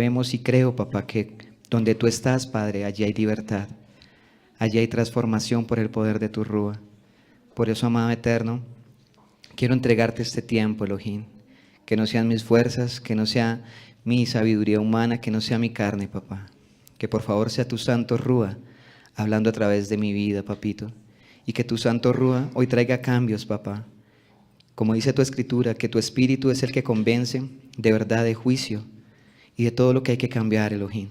sabemos y creo, papá, que donde tú estás, Padre, allí hay libertad, allí hay transformación por el poder de tu Rúa. Por eso, amado eterno, quiero entregarte este tiempo, Elohim, que no sean mis fuerzas, que no sea mi sabiduría humana, que no sea mi carne, papá, que por favor sea tu santo Rúa hablando a través de mi vida, papito, y que tu santo Rúa hoy traiga cambios, papá. Como dice tu escritura, que tu espíritu es el que convence de verdad, de juicio y de todo lo que hay que cambiar, Elohim.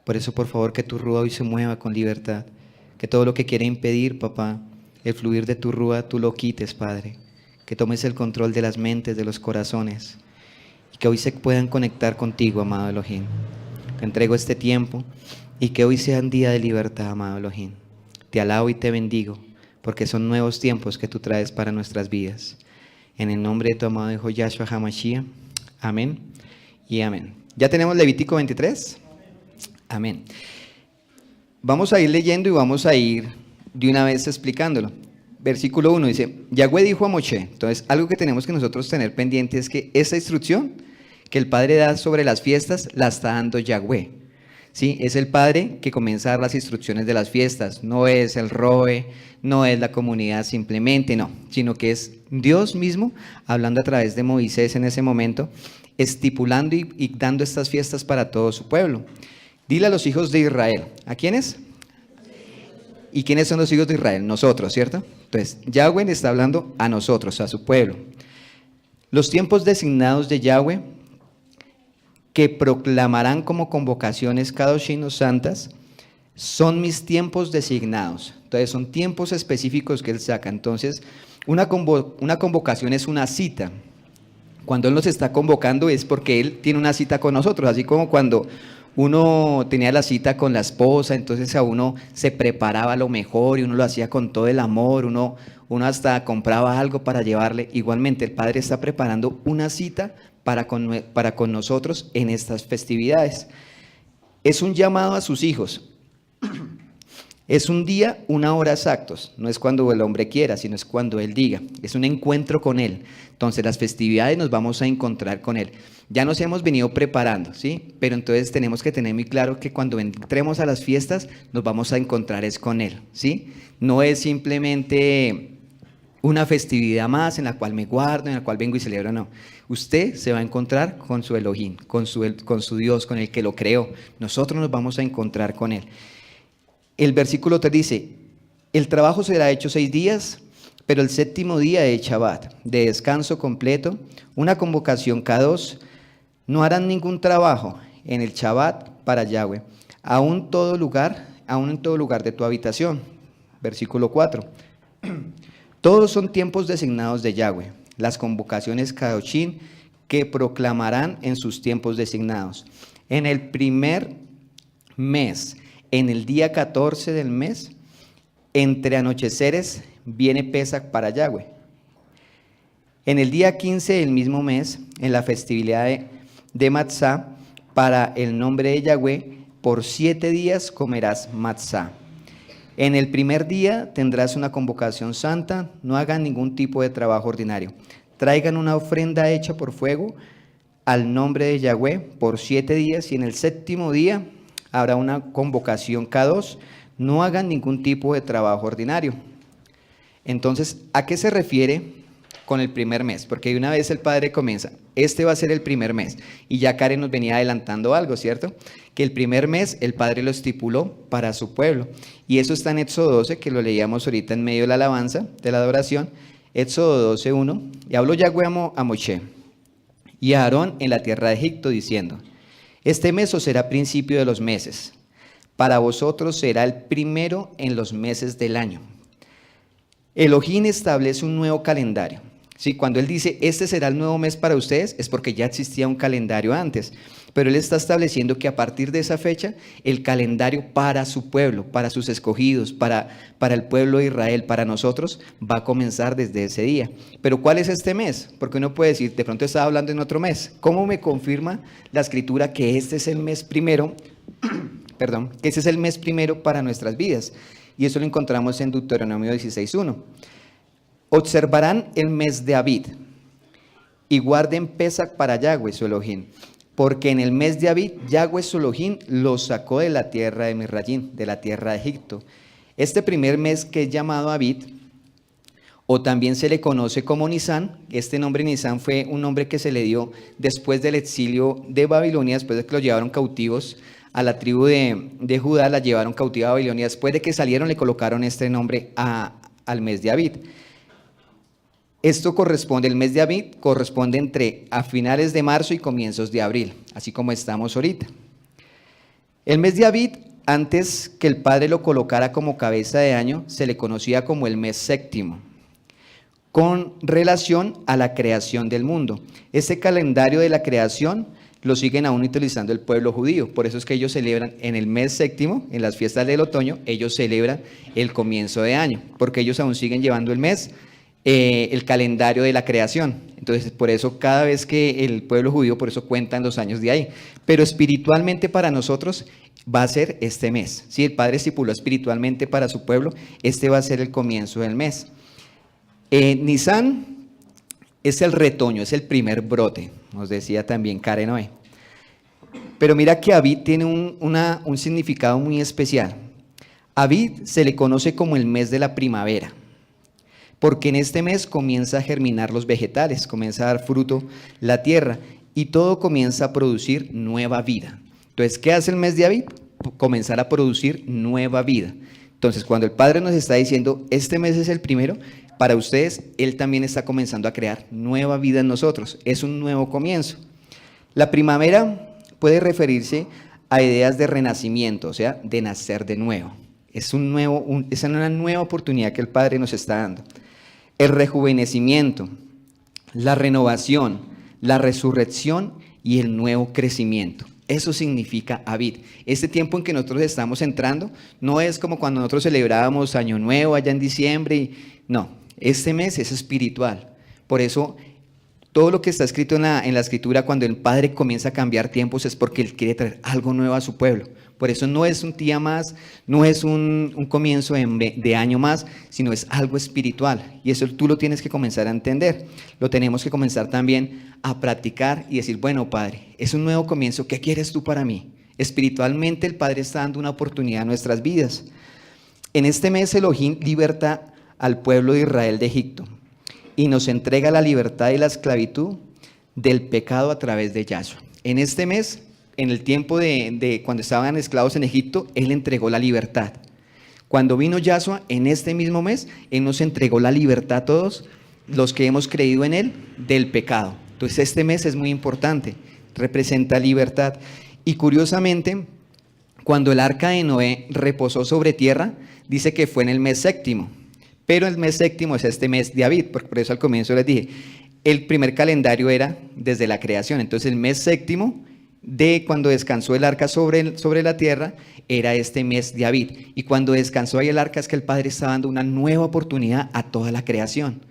Por eso, por favor, que tu Rúa hoy se mueva con libertad, que todo lo que quiere impedir, papá, el fluir de tu Rúa, tú lo quites, Padre, que tomes el control de las mentes, de los corazones, y que hoy se puedan conectar contigo, amado Elohim. Te entrego este tiempo y que hoy sea un día de libertad, amado Elohim. Te alabo y te bendigo, porque son nuevos tiempos que tú traes para nuestras vidas. En el nombre de tu amado Hijo Yahshua HaMashiach, amén y amén. ¿Ya tenemos Levítico 23? Amén. Vamos a ir leyendo y vamos a ir de una vez explicándolo. Versículo 1 dice, Yahweh dijo a Moshe. Entonces, algo que tenemos que nosotros tener pendiente es que esa instrucción que el Padre da sobre las fiestas, la está dando Yahweh. ¿Sí? Es el Padre que comienza a dar las instrucciones de las fiestas. No es el Roe, no es la comunidad simplemente, no. Sino que es Dios mismo hablando a través de Moisés en ese momento, estipulando y dando estas fiestas para todo su pueblo. Dile a los hijos de Israel. ¿A quiénes? ¿Y quiénes son los hijos de Israel? Nosotros, ¿cierto? Entonces, Yahweh le está hablando a nosotros, a su pueblo. Los tiempos designados de Yahweh, que proclamarán como convocaciones Kadoshim santas, son mis tiempos designados. Entonces, son tiempos específicos que Él saca. Entonces, una convocación es una cita. Cuando Él nos está convocando es porque Él tiene una cita con nosotros, así como cuando uno tenía la cita con la esposa, entonces a uno se preparaba lo mejor y uno lo hacía con todo el amor, uno hasta compraba algo para llevarle. Igualmente, el Padre está preparando una cita para con nosotros en estas festividades. Es un llamado a sus hijos. Es un día, una hora exactos. No es cuando el hombre quiera, sino es cuando Él diga. Es un encuentro con Él. Entonces, las festividades nos vamos a encontrar con Él. Ya nos hemos venido preparando, ¿sí? Pero entonces tenemos que tener muy claro que cuando entremos a las fiestas, nos vamos a encontrar es con Él, ¿sí? No es simplemente una festividad más en la cual me guardo, en la cual vengo y celebro, no. Usted se va a encontrar con su Elohim, con su Dios, con el que lo creó. Nosotros nos vamos a encontrar con Él. El versículo 3 dice, el trabajo será hecho 6 días, pero el séptimo día es Shabbat, de descanso completo, una convocación cada 2. No harán ningún trabajo en el Shabbat para Yahweh, aún en todo lugar de tu habitación. Versículo 4. Todos son tiempos designados de Yahweh, las convocaciones Kadoshim que proclamarán en sus tiempos designados. En el primer mes, en el día 14 del mes, entre anocheceres, viene Pesach para Yahweh. En el día 15 del mismo mes, en la festividad de Matzah, para el nombre de Yahweh, por 7 días comerás Matzah. En el primer día tendrás una convocación santa, no hagan ningún tipo de trabajo ordinario. Traigan una ofrenda hecha por fuego al nombre de Yahweh por 7 días y en el séptimo día habrá una convocación cada 2. No hagan ningún tipo de trabajo ordinario. Entonces, ¿a qué se refiere con el primer mes? Porque de una vez el Padre comienza, este va a ser el primer mes. Y ya Karen nos venía adelantando algo, ¿cierto? Que el primer mes el Padre lo estipuló para su pueblo. Y eso está en Éxodo 12, que lo leíamos ahorita en medio de la alabanza, de la adoración. Éxodo 12:1. Y habló Yahweh a Moshe y a Aarón en la tierra de Egipto, diciendo, este mes os será principio de los meses. Para vosotros será el primero en los meses del año. Elohim establece un nuevo calendario. Sí, cuando Él dice, este será el nuevo mes para ustedes, es porque ya existía un calendario antes. Pero Él está estableciendo que a partir de esa fecha, el calendario para su pueblo, para sus escogidos, para el pueblo de Israel, para nosotros, va a comenzar desde ese día. Pero ¿cuál es este mes? Porque uno puede decir, de pronto estaba hablando en otro mes. ¿Cómo me confirma la Escritura que este es el mes primero? Que ese es el mes primero para nuestras vidas. Y eso lo encontramos en Deuteronomio 16:1. Observarán el mes de Abid y guarden Pesach para Yahweh, su Elohim. porque en el mes de Abib, Yahweh su Elohim los sacó de la tierra de Misrayim, de la tierra de Egipto. Este primer mes que es llamado Abib, o también se le conoce como Nisán. Este nombre Nisán fue un nombre que se le dio después del exilio de Babilonia, después de que los llevaron cautivos a la tribu de Judá, la llevaron cautiva a Babilonia. Después de que salieron le colocaron este nombre al mes de Abib. Esto corresponde, el mes de Abib corresponde entre a finales de marzo y comienzos de abril, así como estamos ahorita. El mes de Abib, antes que el Padre lo colocara como cabeza de año, se le conocía como el mes séptimo, con relación a la creación del mundo. Ese calendario de la creación lo siguen aún utilizando el pueblo judío, por eso es que ellos celebran en el mes séptimo, en las fiestas del otoño, ellos celebran el comienzo de año, porque ellos aún siguen llevando el mes, el calendario de la creación. Entonces, por eso cada vez que el pueblo judío, por eso cuentan los años de ahí. Pero espiritualmente para nosotros va a ser este mes. Si el Padre estipuló espiritualmente para su pueblo, este va a ser el comienzo del mes. Nisán es el retoño, es el primer brote, nos decía también Karen hoy. Pero mira que Abib tiene un significado muy especial. Abib se le conoce como el mes de la primavera, porque en este mes comienza a germinar los vegetales, comienza a dar fruto la tierra y todo comienza a producir nueva vida. Entonces, ¿qué hace el mes de Abib? Comenzar a producir nueva vida. Entonces, cuando el Padre nos está diciendo, este mes es el primero, para ustedes, Él también está comenzando a crear nueva vida en nosotros. Es un nuevo comienzo. La primavera puede referirse a ideas de renacimiento, o sea, de nacer de nuevo. Es una nueva oportunidad que el Padre nos está dando. El rejuvenecimiento, la renovación, la resurrección y el nuevo crecimiento. Eso significa Abib. Este tiempo en que nosotros estamos entrando no es como cuando nosotros celebrábamos Año Nuevo allá en diciembre. No, este mes es espiritual. Por eso todo lo que está escrito en la Escritura, cuando el Padre comienza a cambiar tiempos, es porque Él quiere traer algo nuevo a su pueblo. Por eso no es un día más, no es un comienzo de año más, sino es algo espiritual. Y eso tú lo tienes que comenzar a entender. Lo tenemos que comenzar también a practicar y decir, bueno, Padre, es un nuevo comienzo, ¿qué quieres tú para mí? Espiritualmente el Padre está dando una oportunidad a nuestras vidas. En este mes Elohim liberta al pueblo de Israel de Egipto y nos entrega la libertad y la esclavitud del pecado a través de Yahshua. En este mes, en el tiempo de cuando estaban esclavos en Egipto, Él entregó la libertad. Cuando vino Yahshua, en este mismo mes, Él nos entregó la libertad a todos los que hemos creído en Él del pecado. Entonces este mes es muy importante, representa libertad. Y curiosamente, cuando el arca de Noé reposó sobre tierra, dice que fue en el mes séptimo. Pero el mes séptimo es este mes de Abib, por eso al comienzo les dije, el primer calendario era desde la creación. Entonces el mes séptimo de cuando descansó el arca sobre la tierra era este mes de Abib. Y cuando descansó ahí el arca es que el Padre está dando una nueva oportunidad a toda la creación.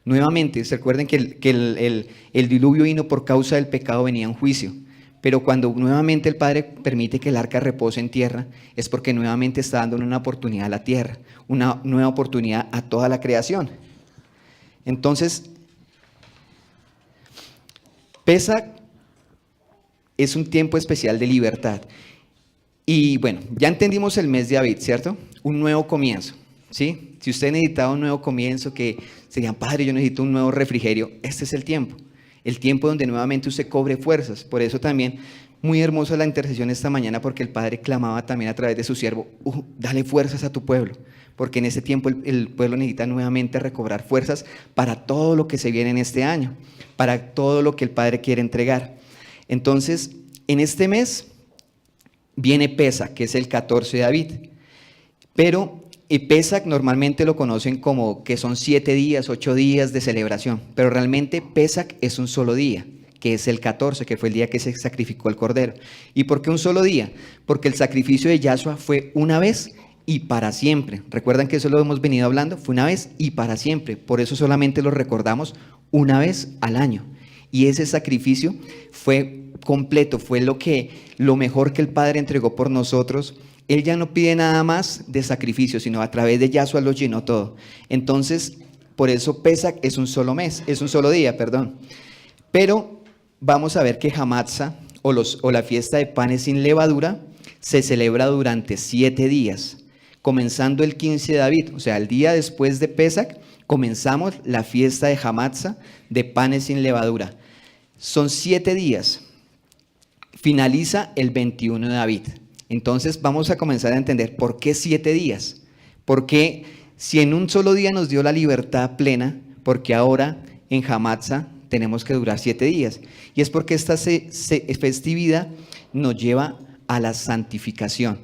Nuevamente, se recuerden que el diluvio vino por causa del pecado, venía en juicio. Pero cuando nuevamente el Padre permite que el arca repose en tierra, es porque nuevamente está dando una oportunidad a la tierra, una nueva oportunidad a toda la creación. Entonces, Pesaj es un tiempo especial de libertad. Y bueno, ya entendimos el mes de Abib, ¿cierto? Un nuevo comienzo, ¿sí? Si usted necesitaba un nuevo comienzo, que serían, Padre, yo necesito un nuevo refrigerio, este es el tiempo donde nuevamente usted cobre fuerzas. Por eso también, muy hermosa la intercesión esta mañana, porque el Padre clamaba también a través de su siervo, dale fuerzas a tu pueblo, porque en este tiempo el pueblo necesita nuevamente recobrar fuerzas para todo lo que se viene en este año, para todo lo que el Padre quiere entregar. Entonces, en este mes viene Pesaj, que es el 14 de Abib, pero Pesaj normalmente lo conocen como que son 7 días, 8 días de celebración, pero realmente Pesaj es un solo día, que es el 14, que fue el día que se sacrificó el cordero. ¿Y por qué un solo día? Porque el sacrificio de Yahshua fue una vez y para siempre. ¿Recuerdan que eso lo hemos venido hablando? Fue una vez y para siempre. Por eso solamente lo recordamos una vez al año. Y ese sacrificio fue completo, fue lo mejor que el Padre entregó por nosotros. Él ya no pide nada más de sacrificio, sino a través de Yahshua lo llenó todo. Entonces, por eso Pesaj es un solo mes, es un solo día, perdón. Pero vamos a ver que Hamatzah o la fiesta de panes sin levadura se celebra durante 7 días, comenzando el 15 de Abib, o sea, el día después de Pesach, comenzamos la fiesta de Hamatza, de panes sin levadura. Son 7 días. Finaliza el 21 de Abib. Entonces vamos a comenzar a entender por qué 7 días. Porque si en un solo día nos dio la libertad plena, porque ahora en Hamatza tenemos que durar 7 días. Y es porque esta festividad nos lleva a la santificación.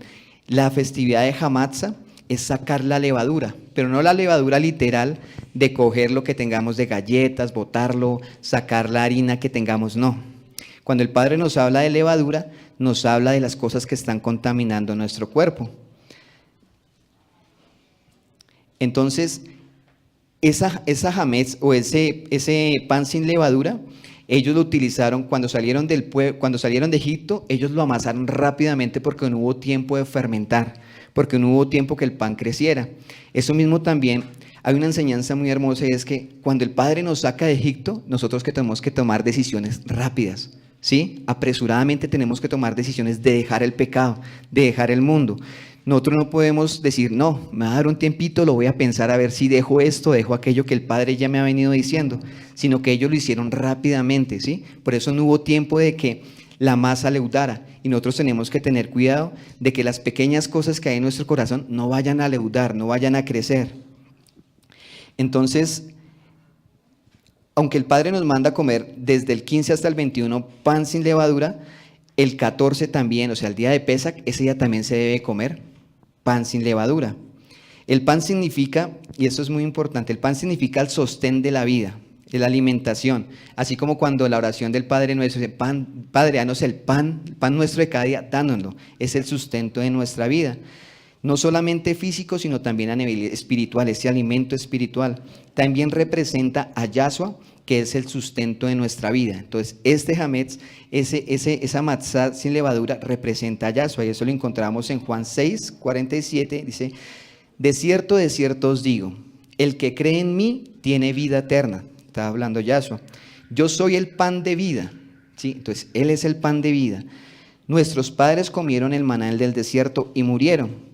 La festividad de Hamatza es sacar la levadura, pero no la levadura literal de coger lo que tengamos de galletas, botarlo, sacar la harina que tengamos, no. Cuando el Padre nos habla de levadura, nos habla de las cosas que están contaminando nuestro cuerpo. Entonces, esa hametz o ese pan sin levadura, ellos lo utilizaron cuando salieron de Egipto, ellos lo amasaron rápidamente porque no hubo tiempo de fermentar, porque no hubo tiempo que el pan creciera. Eso mismo también, hay una enseñanza muy hermosa y es que cuando el Padre nos saca de Egipto, nosotros que tenemos que tomar decisiones rápidas, ¿sí? Apresuradamente tenemos que tomar decisiones de dejar el pecado, de dejar el mundo. Nosotros no podemos decir, no, me va a dar un tiempito, lo voy a pensar a ver si dejo esto, dejo aquello que el Padre ya me ha venido diciendo, sino que ellos lo hicieron rápidamente, ¿sí? Por eso no hubo tiempo de que la masa leudara, y nosotros tenemos que tener cuidado de que las pequeñas cosas que hay en nuestro corazón no vayan a leudar, no vayan a crecer. Entonces, aunque el Padre nos manda a comer desde el 15 hasta el 21 pan sin levadura, el 14 también, o sea, el día de Pesach, ese día también se debe comer pan sin levadura. El pan significa, y eso es muy importante, el pan significa el sostén de la vida, la alimentación. Así como cuando la oración del Padre Nuestro dice, Padre, danos el pan nuestro de cada día, dánoslo. Es el sustento de nuestra vida. No solamente físico, sino también a nivel espiritual, ese alimento espiritual. También representa a Yahshua, que es el sustento de nuestra vida. Entonces, este hametz, esa matzá sin levadura, representa a Yahshua, y eso lo encontramos en Juan 6, 47, dice, de cierto os digo, el que cree en mí tiene vida eterna. Está hablando Yahshua. Yo soy el pan de vida, ¿sí? Entonces, Él es el pan de vida. Nuestros padres comieron el maná del desierto y murieron.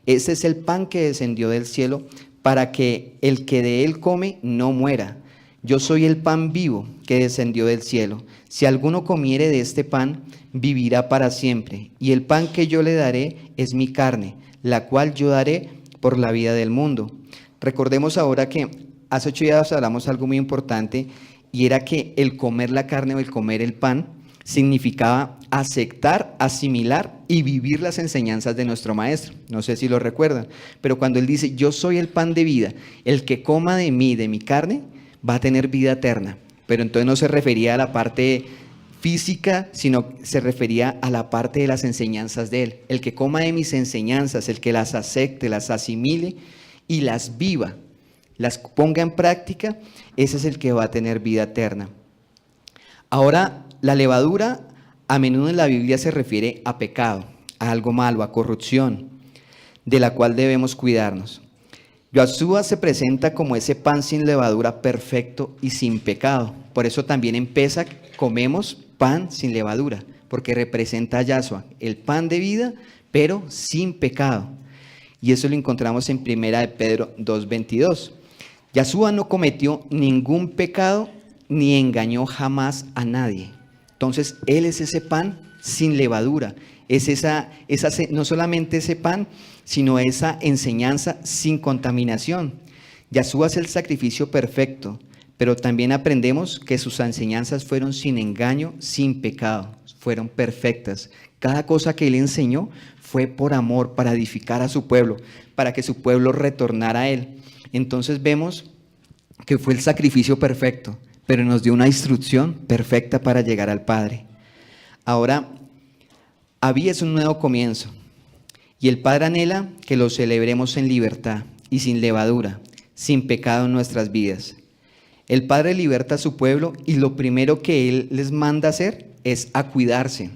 Ese es el pan que descendió del cielo para que el que de él come no muera. Yo soy el pan vivo que descendió del cielo. Si alguno comiere de este pan, vivirá para siempre. Y el pan que yo le daré es mi carne, la cual yo daré por la vida del mundo. Recordemos ahora que hace 8 días hablamos algo muy importante, y era que el comer la carne o el comer el pan significaba aceptar, asimilar y vivir las enseñanzas de nuestro Maestro. No sé si lo recuerdan, pero cuando Él dice, yo soy el pan de vida, el que coma de mí, de mi carne, va a tener vida eterna. Pero entonces no se refería a la parte física, sino se refería a la parte de las enseñanzas de Él. El que coma de mis enseñanzas, el que las acepte, las asimile y las viva, las ponga en práctica, ese es el que va a tener vida eterna. Ahora, la levadura a menudo en la Biblia se refiere a pecado, a algo malo, a corrupción, de la cual debemos cuidarnos. Yahshua se presenta como ese pan sin levadura perfecto y sin pecado. Por eso también en Pesach comemos pan sin levadura, porque representa a Yahshua, el pan de vida, pero sin pecado. Y eso lo encontramos en 1 de Pedro 2:22. Yahshua no cometió ningún pecado ni engañó jamás a nadie. Entonces, Él es ese pan sin levadura. Es no solamente ese pan, sino esa enseñanza sin contaminación. Yahshua es el sacrificio perfecto, pero también aprendemos que sus enseñanzas fueron sin engaño, sin pecado, fueron perfectas. Cada cosa que Él enseñó fue por amor, para edificar a su pueblo, para que su pueblo retornara a Él. Entonces vemos que fue el sacrificio perfecto, pero nos dio una instrucción perfecta para llegar al Padre. Ahora, Abí es un nuevo comienzo, y el Padre anhela que lo celebremos en libertad y sin levadura, sin pecado en nuestras vidas. El Padre liberta a su pueblo y lo primero que Él les manda hacer es a cuidarse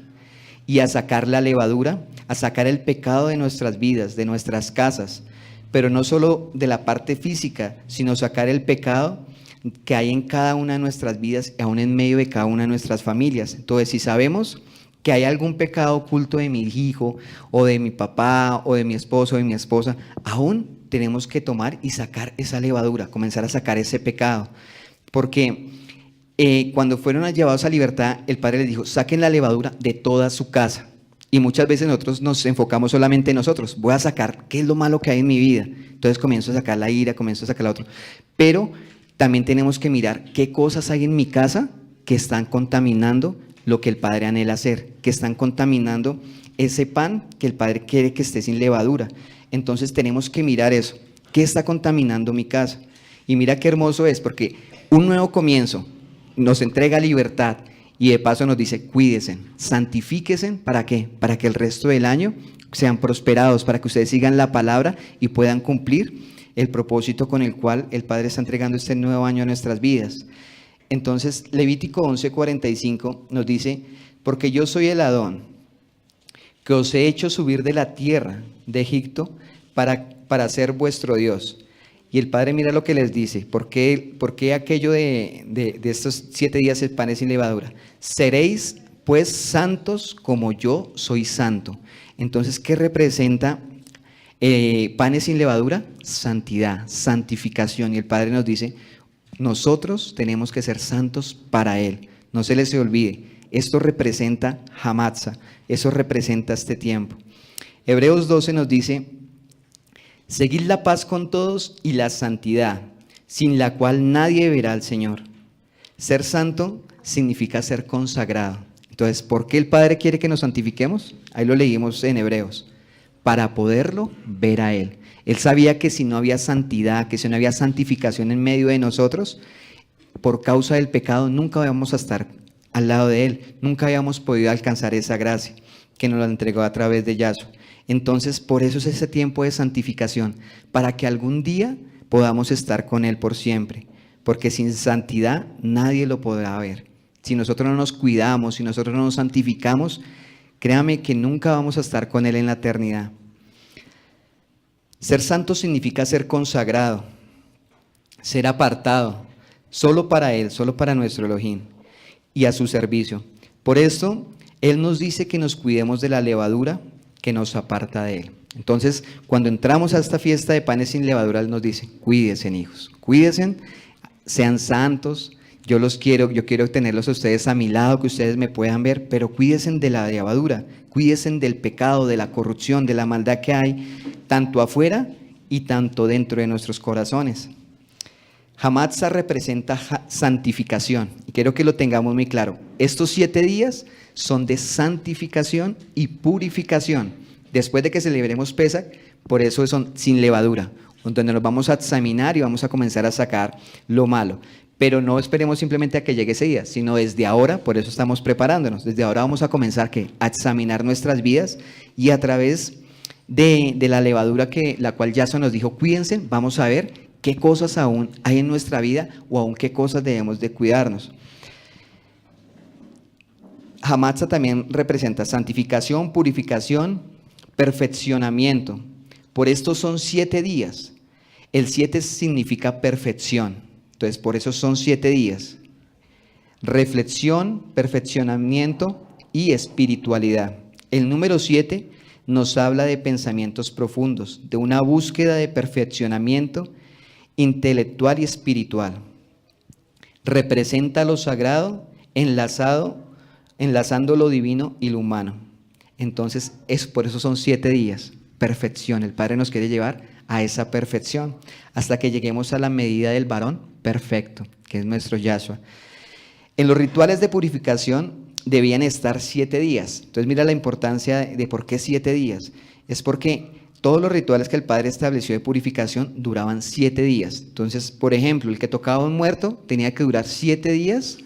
y a sacar la levadura, a sacar el pecado de nuestras vidas, de nuestras casas, pero no solo de la parte física, sino sacar el pecado que hay en cada una de nuestras vidas y aún en medio de cada una de nuestras familias. Entonces, si sabemos que hay algún pecado oculto de mi hijo o de mi papá o de mi esposo o de mi esposa, aún tenemos que tomar y sacar esa levadura, comenzar a sacar ese pecado. Porque cuando fueron llevados a libertad, el padre les dijo, saquen la levadura de toda su casa. Y muchas veces nosotros nos enfocamos solamente en nosotros. Voy a sacar qué es lo malo que hay en mi vida. Entonces comienzo a sacar la ira, comienzo a sacar la otra. Pero también tenemos que mirar qué cosas hay en mi casa que están contaminando lo que el Padre anhela hacer, que están contaminando ese pan que el Padre quiere que esté sin levadura. Entonces tenemos que mirar eso. ¿Qué está contaminando mi casa? Y mira qué hermoso es, porque un nuevo comienzo nos entrega libertad y de paso nos dice, cuídense, santifíquense, ¿para qué? Para que el resto del año sean prosperados, para que ustedes sigan la palabra y puedan cumplir el propósito con el cual el Padre está entregando este nuevo año a nuestras vidas. Entonces, Levítico 11:45 nos dice, porque yo soy el Adón, que os he hecho subir de la tierra de Egipto para ser vuestro Dios. Y el Padre mira lo que les dice, ¿por qué aquello de estos 7 días el pan es sin levadura? Seréis pues santos como yo soy santo. Entonces, ¿qué representa panes sin levadura? Santidad, santificación. Y el Padre nos dice, nosotros tenemos que ser santos para Él. No se les olvide, esto representa Hamatza, eso representa este tiempo. Hebreos 12 nos dice, seguid la paz con todos y la santidad, sin la cual nadie verá al Señor. Ser santo significa ser consagrado. Entonces, ¿por qué el Padre quiere que nos santifiquemos? Ahí lo leímos en Hebreos. Para poderlo ver a Él. Él sabía que si no había santidad, que si no había santificación en medio de nosotros, por causa del pecado nunca íbamos a estar al lado de Él. Nunca habíamos podido alcanzar esa gracia que nos la entregó a través de Yahshua. Entonces, por eso es ese tiempo de santificación, para que algún día podamos estar con Él por siempre. Porque sin santidad nadie lo podrá ver. Si nosotros no nos cuidamos, si nosotros no nos santificamos, créame que nunca vamos a estar con Él en la eternidad. Ser santo significa ser consagrado, ser apartado, solo para Él, solo para nuestro Elohim y a su servicio. Por esto, Él nos dice que nos cuidemos de la levadura que nos aparta de Él. Entonces, cuando entramos a esta fiesta de panes sin levadura, Él nos dice, cuídense, hijos, cuídense, sean santos. Yo quiero tenerlos a ustedes a mi lado, que ustedes me puedan ver, pero cuídense de la levadura, cuídense del pecado, de la corrupción, de la maldad que hay, tanto afuera y tanto dentro de nuestros corazones. Hamatza representa santificación, y quiero que lo tengamos muy claro. Estos 7 días son de santificación y purificación. Después de que celebremos Pesach, por eso son sin levadura, donde nos vamos a examinar y vamos a comenzar a sacar lo malo. Pero no esperemos simplemente a que llegue ese día, sino desde ahora, por eso estamos preparándonos. Desde ahora vamos a comenzar a examinar nuestras vidas y a través de la levadura la cual Yahshua nos dijo, cuídense, vamos a ver qué cosas aún hay en nuestra vida o aún qué cosas debemos de cuidarnos. Hamatza también representa santificación, purificación, perfeccionamiento. Por esto son 7 días. El 7 significa perfección. Entonces, por eso son 7 días. Reflexión, perfeccionamiento y espiritualidad. El número 7 nos habla de pensamientos profundos, de una búsqueda de perfeccionamiento intelectual y espiritual. Representa lo sagrado, enlazando lo divino y lo humano. Entonces, por eso son 7 días. Perfección. El Padre nos quiere llevar a esa perfección, hasta que lleguemos a la medida del varón perfecto, que es nuestro Yahshua. En los rituales de purificación debían estar 7 días. Entonces mira la importancia de por qué 7 días. Es porque todos los rituales que el Padre estableció de purificación duraban 7 días. Entonces, por ejemplo, el que tocaba a un muerto tenía que durar 7 días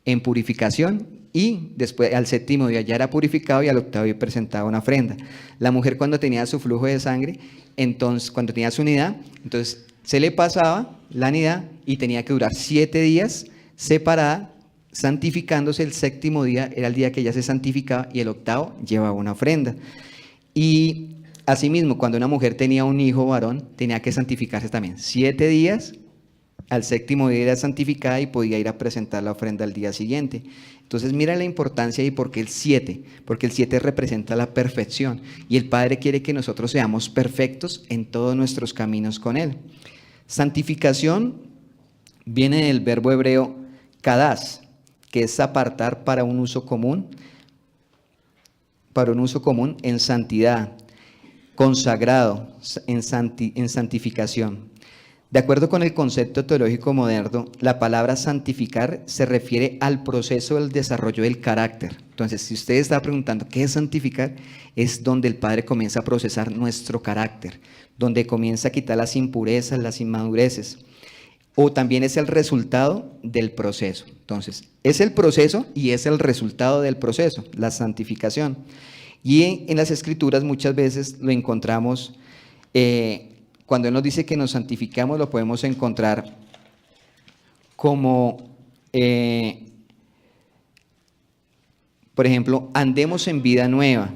en purificación y después al 7º día ya era purificado y al 8º día presentaba una ofrenda. La mujer cuando tenía su flujo de sangre, entonces cuando tenía su nidad, entonces se le pasaba la nidad y tenía que durar 7 días separada, santificándose. El 7º día era el día que ella se santificaba y el 8º llevaba una ofrenda. Y asimismo, cuando una mujer tenía un hijo varón, tenía que santificarse también 7 días Al séptimo día era santificada y podía ir a presentar la ofrenda al día siguiente. Entonces mira la importancia y por qué el 7, porque el 7 representa la perfección y el Padre quiere que nosotros seamos perfectos en todos nuestros caminos con Él. Santificación viene del verbo hebreo kadas, que es apartar para un uso común en santidad, consagrado, en santificación. De acuerdo con el concepto teológico moderno, la palabra santificar se refiere al proceso del desarrollo del carácter. Entonces, si usted está preguntando qué es santificar, es donde el Padre comienza a procesar nuestro carácter, donde comienza a quitar las impurezas, las inmadureces, o también es el resultado del proceso. Entonces, es el proceso y es el resultado del proceso, la santificación. Y en las Escrituras muchas veces lo encontramos, cuando Él nos dice que nos santificamos, lo podemos encontrar como, por ejemplo, andemos en vida nueva.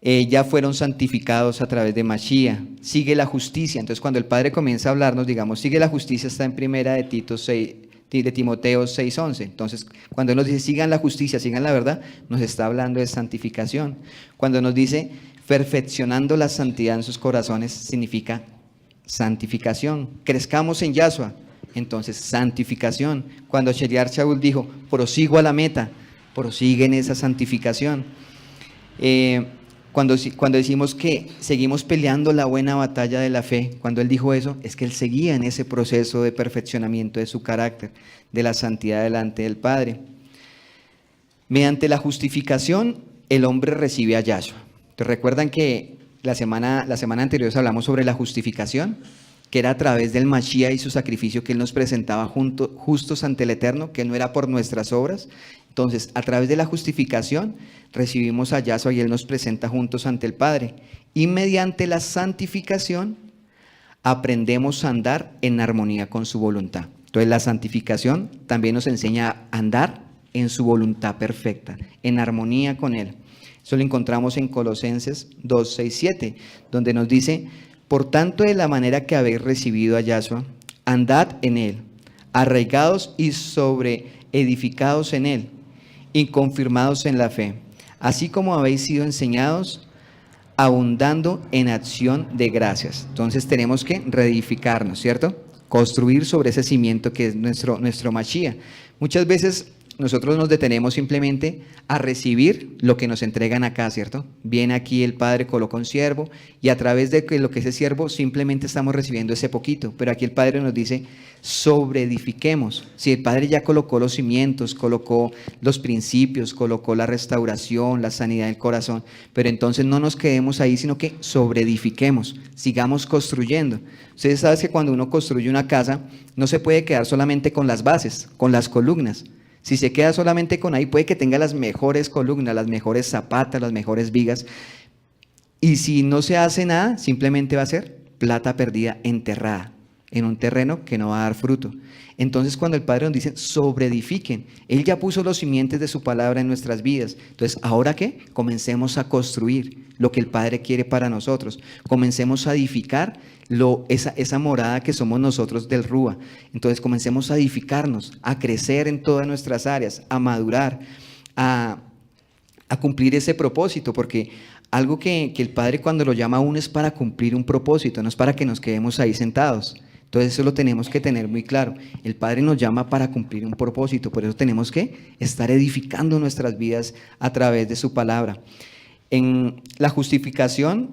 Ya fueron santificados a través de Mashiach, sigue la justicia. Entonces cuando el Padre comienza a hablarnos, digamos, sigue la justicia, está en primera de Timoteo 6:11. Entonces cuando Él nos dice sigan la justicia, sigan la verdad, nos está hablando de santificación. Cuando nos dice perfeccionando la santidad en sus corazones, significa santificación. Crezcamos en Yahshua, entonces santificación. Cuando Sheriar Shaul dijo prosigo a la meta, prosigue en esa santificación. Cuando decimos que seguimos peleando la buena batalla de la fe, cuando Él dijo eso, es que Él seguía en ese proceso de perfeccionamiento de su carácter, de la santidad delante del Padre. Mediante la justificación, el hombre recibe a Yahshua. ¿Te recuerdan que la semana anterior hablamos sobre la justificación? Que era a través del Mashiach y su sacrificio que Él nos presentaba justos ante el Eterno, que no era por nuestras obras. Entonces, a través de la justificación, recibimos a Yahshua y Él nos presenta juntos ante el Padre. Y mediante la santificación, aprendemos a andar en armonía con su voluntad. Entonces, la santificación también nos enseña a andar en su voluntad perfecta, en armonía con Él. Eso lo encontramos en Colosenses 2, 6, 7, donde nos dice: por tanto, de la manera que habéis recibido a Yahshua, andad en Él, arraigados y sobreedificados en Él, y confirmados en la fe, así como habéis sido enseñados, abundando en acción de gracias. Entonces tenemos que reedificarnos, ¿cierto? Construir sobre ese cimiento que es nuestro Mashiach. Muchas veces nosotros nos detenemos simplemente a recibir lo que nos entregan acá, ¿cierto? Viene aquí el Padre, coloca un siervo y a través de lo que ese siervo simplemente estamos recibiendo ese poquito. Pero aquí el Padre nos dice, sobreedifiquemos. Si el Padre ya colocó los cimientos, colocó los principios, colocó la restauración, la sanidad del corazón, pero entonces no nos quedemos ahí, sino que sobreedifiquemos, sigamos construyendo. Ustedes saben que cuando uno construye una casa, no se puede quedar solamente con las bases, con las columnas. Si se queda solamente con ahí, puede que tenga las mejores columnas, las mejores zapatas, las mejores vigas. Y si no se hace nada, simplemente va a ser plata perdida, enterrada en un terreno que no va a dar fruto. Entonces, cuando el Padre nos dice, sobreedifiquen, Él ya puso los simientes de su palabra en nuestras vidas. Entonces, ¿ahora qué? Comencemos a construir lo que el Padre quiere para nosotros. Comencemos a edificar esa morada que somos nosotros del Rúa. Entonces, comencemos a edificarnos, a crecer en todas nuestras áreas, a madurar, a cumplir ese propósito, porque algo que el Padre cuando lo llama a uno es para cumplir un propósito, no es para que nos quedemos ahí sentados. Entonces eso lo tenemos que tener muy claro. El Padre nos llama para cumplir un propósito, por eso tenemos que estar edificando nuestras vidas a través de su palabra. En la justificación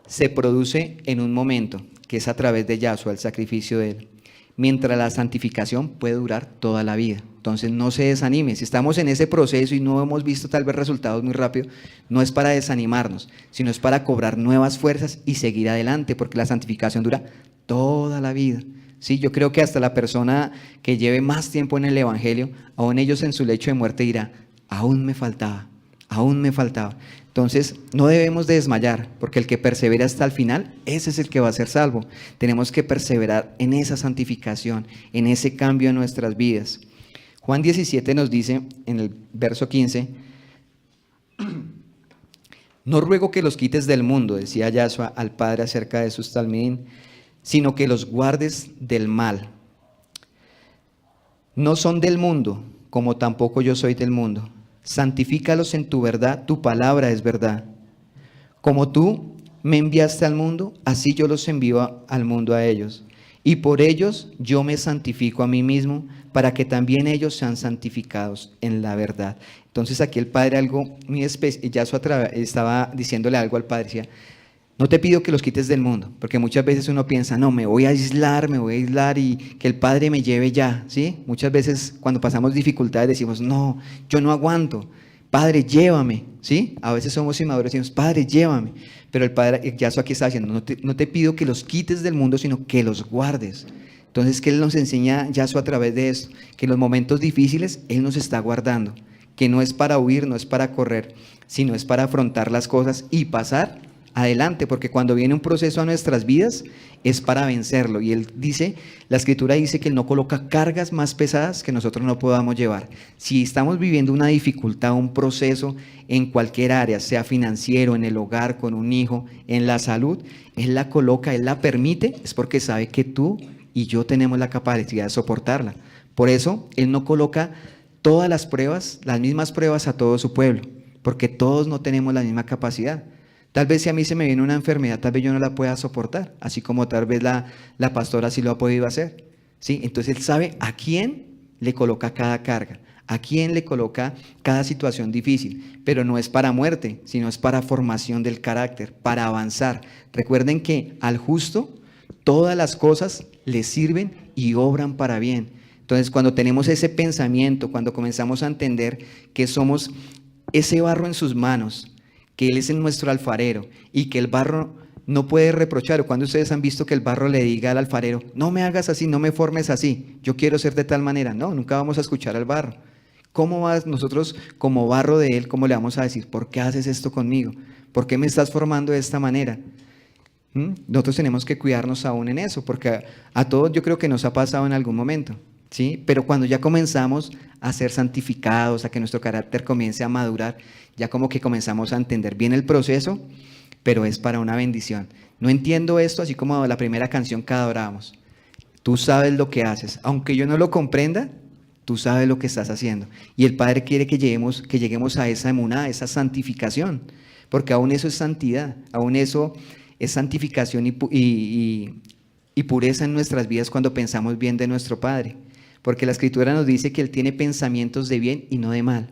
se produce en un momento, que es a través de Yahshua, el sacrificio de Él. Mientras la santificación puede durar toda la vida. Entonces no se desanime. Si estamos en ese proceso y no hemos visto tal vez resultados muy rápido, no es para desanimarnos, sino es para cobrar nuevas fuerzas y seguir adelante, porque la santificación dura toda la vida. Sí, yo creo que hasta la persona que lleve más tiempo en el Evangelio, aún ellos en su lecho de muerte dirá, aún me faltaba. Entonces, no debemos de desmayar, porque el que persevera hasta el final, ese es el que va a ser salvo. Tenemos que perseverar en esa santificación, en ese cambio en nuestras vidas. Juan 17 nos dice, en el verso 15, no ruego que los quites del mundo, decía Yahshua al Padre acerca de sus talmidín, sino que los guardes del mal. No son del mundo, como tampoco yo soy del mundo. Santifícalos en tu verdad, tu palabra es verdad. Como tú me enviaste al mundo, así yo los envío al mundo a ellos. Y por ellos yo me santifico a mí mismo, para que también ellos sean santificados en la verdad. Entonces aquí el Padre algo muy especial, ya estaba diciéndole algo al Padre, decía, no te pido que los quites del mundo, porque muchas veces uno piensa, no, me voy a aislar y que el Padre me lleve ya, ¿sí? Muchas veces cuando pasamos dificultades decimos, no, yo no aguanto, Padre, llévame, ¿sí? A veces somos inmaduros y decimos, Padre, llévame, pero el Padre, ya eso aquí está diciendo, no te pido que los quites del mundo, sino que los guardes. Entonces, que Él nos enseña ya eso a través de esto, que en los momentos difíciles Él nos está guardando, que no es para huir, no es para correr, sino es para afrontar las cosas y pasar adelante, porque cuando viene un proceso a nuestras vidas es para vencerlo. Y Él dice, la Escritura dice que Él no coloca cargas más pesadas que nosotros no podamos llevar. Si estamos viviendo una dificultad, un proceso en cualquier área, sea financiero, en el hogar, con un hijo, en la salud, Él la coloca, Él la permite, es porque sabe que tú y yo tenemos la capacidad de soportarla. Por eso Él no coloca todas las pruebas, las mismas pruebas a todo su pueblo, porque todos no tenemos la misma capacidad. Tal vez si a mí se me viene una enfermedad, tal vez yo no la pueda soportar, así como tal vez la pastora sí lo ha podido hacer, ¿sí? Entonces Él sabe a quién le coloca cada carga, a quién le coloca cada situación difícil, pero no es para muerte, sino es para formación del carácter, para avanzar. Recuerden que al justo todas las cosas le sirven y obran para bien. Entonces, cuando tenemos ese pensamiento, cuando comenzamos a entender que somos ese barro en sus manos, que Él es nuestro alfarero y que el barro no puede reprochar, o cuando ustedes han visto que el barro le diga al alfarero, no me hagas así, no me formes así, yo quiero ser de tal manera, no, nunca vamos a escuchar al barro. ¿Cómo vas nosotros como barro de Él, cómo le vamos a decir, ¿por qué haces esto conmigo? ¿Por qué me estás formando de esta manera? Nosotros tenemos que cuidarnos aún en eso, porque a todos yo creo que nos ha pasado en algún momento, ¿sí? Pero cuando ya comenzamos a ser santificados, a que nuestro carácter comience a madurar, ya como que comenzamos a entender bien el proceso, pero es para una bendición. No entiendo esto, así como la primera canción que adorábamos. Tú sabes lo que haces, aunque yo no lo comprenda, tú sabes lo que estás haciendo. Y el Padre quiere que lleguemos a esa emuná, a esa santificación, porque aún eso es santidad, aún eso es santificación y pureza en nuestras vidas cuando pensamos bien de nuestro Padre. Porque la Escritura nos dice que Él tiene pensamientos de bien y no de mal.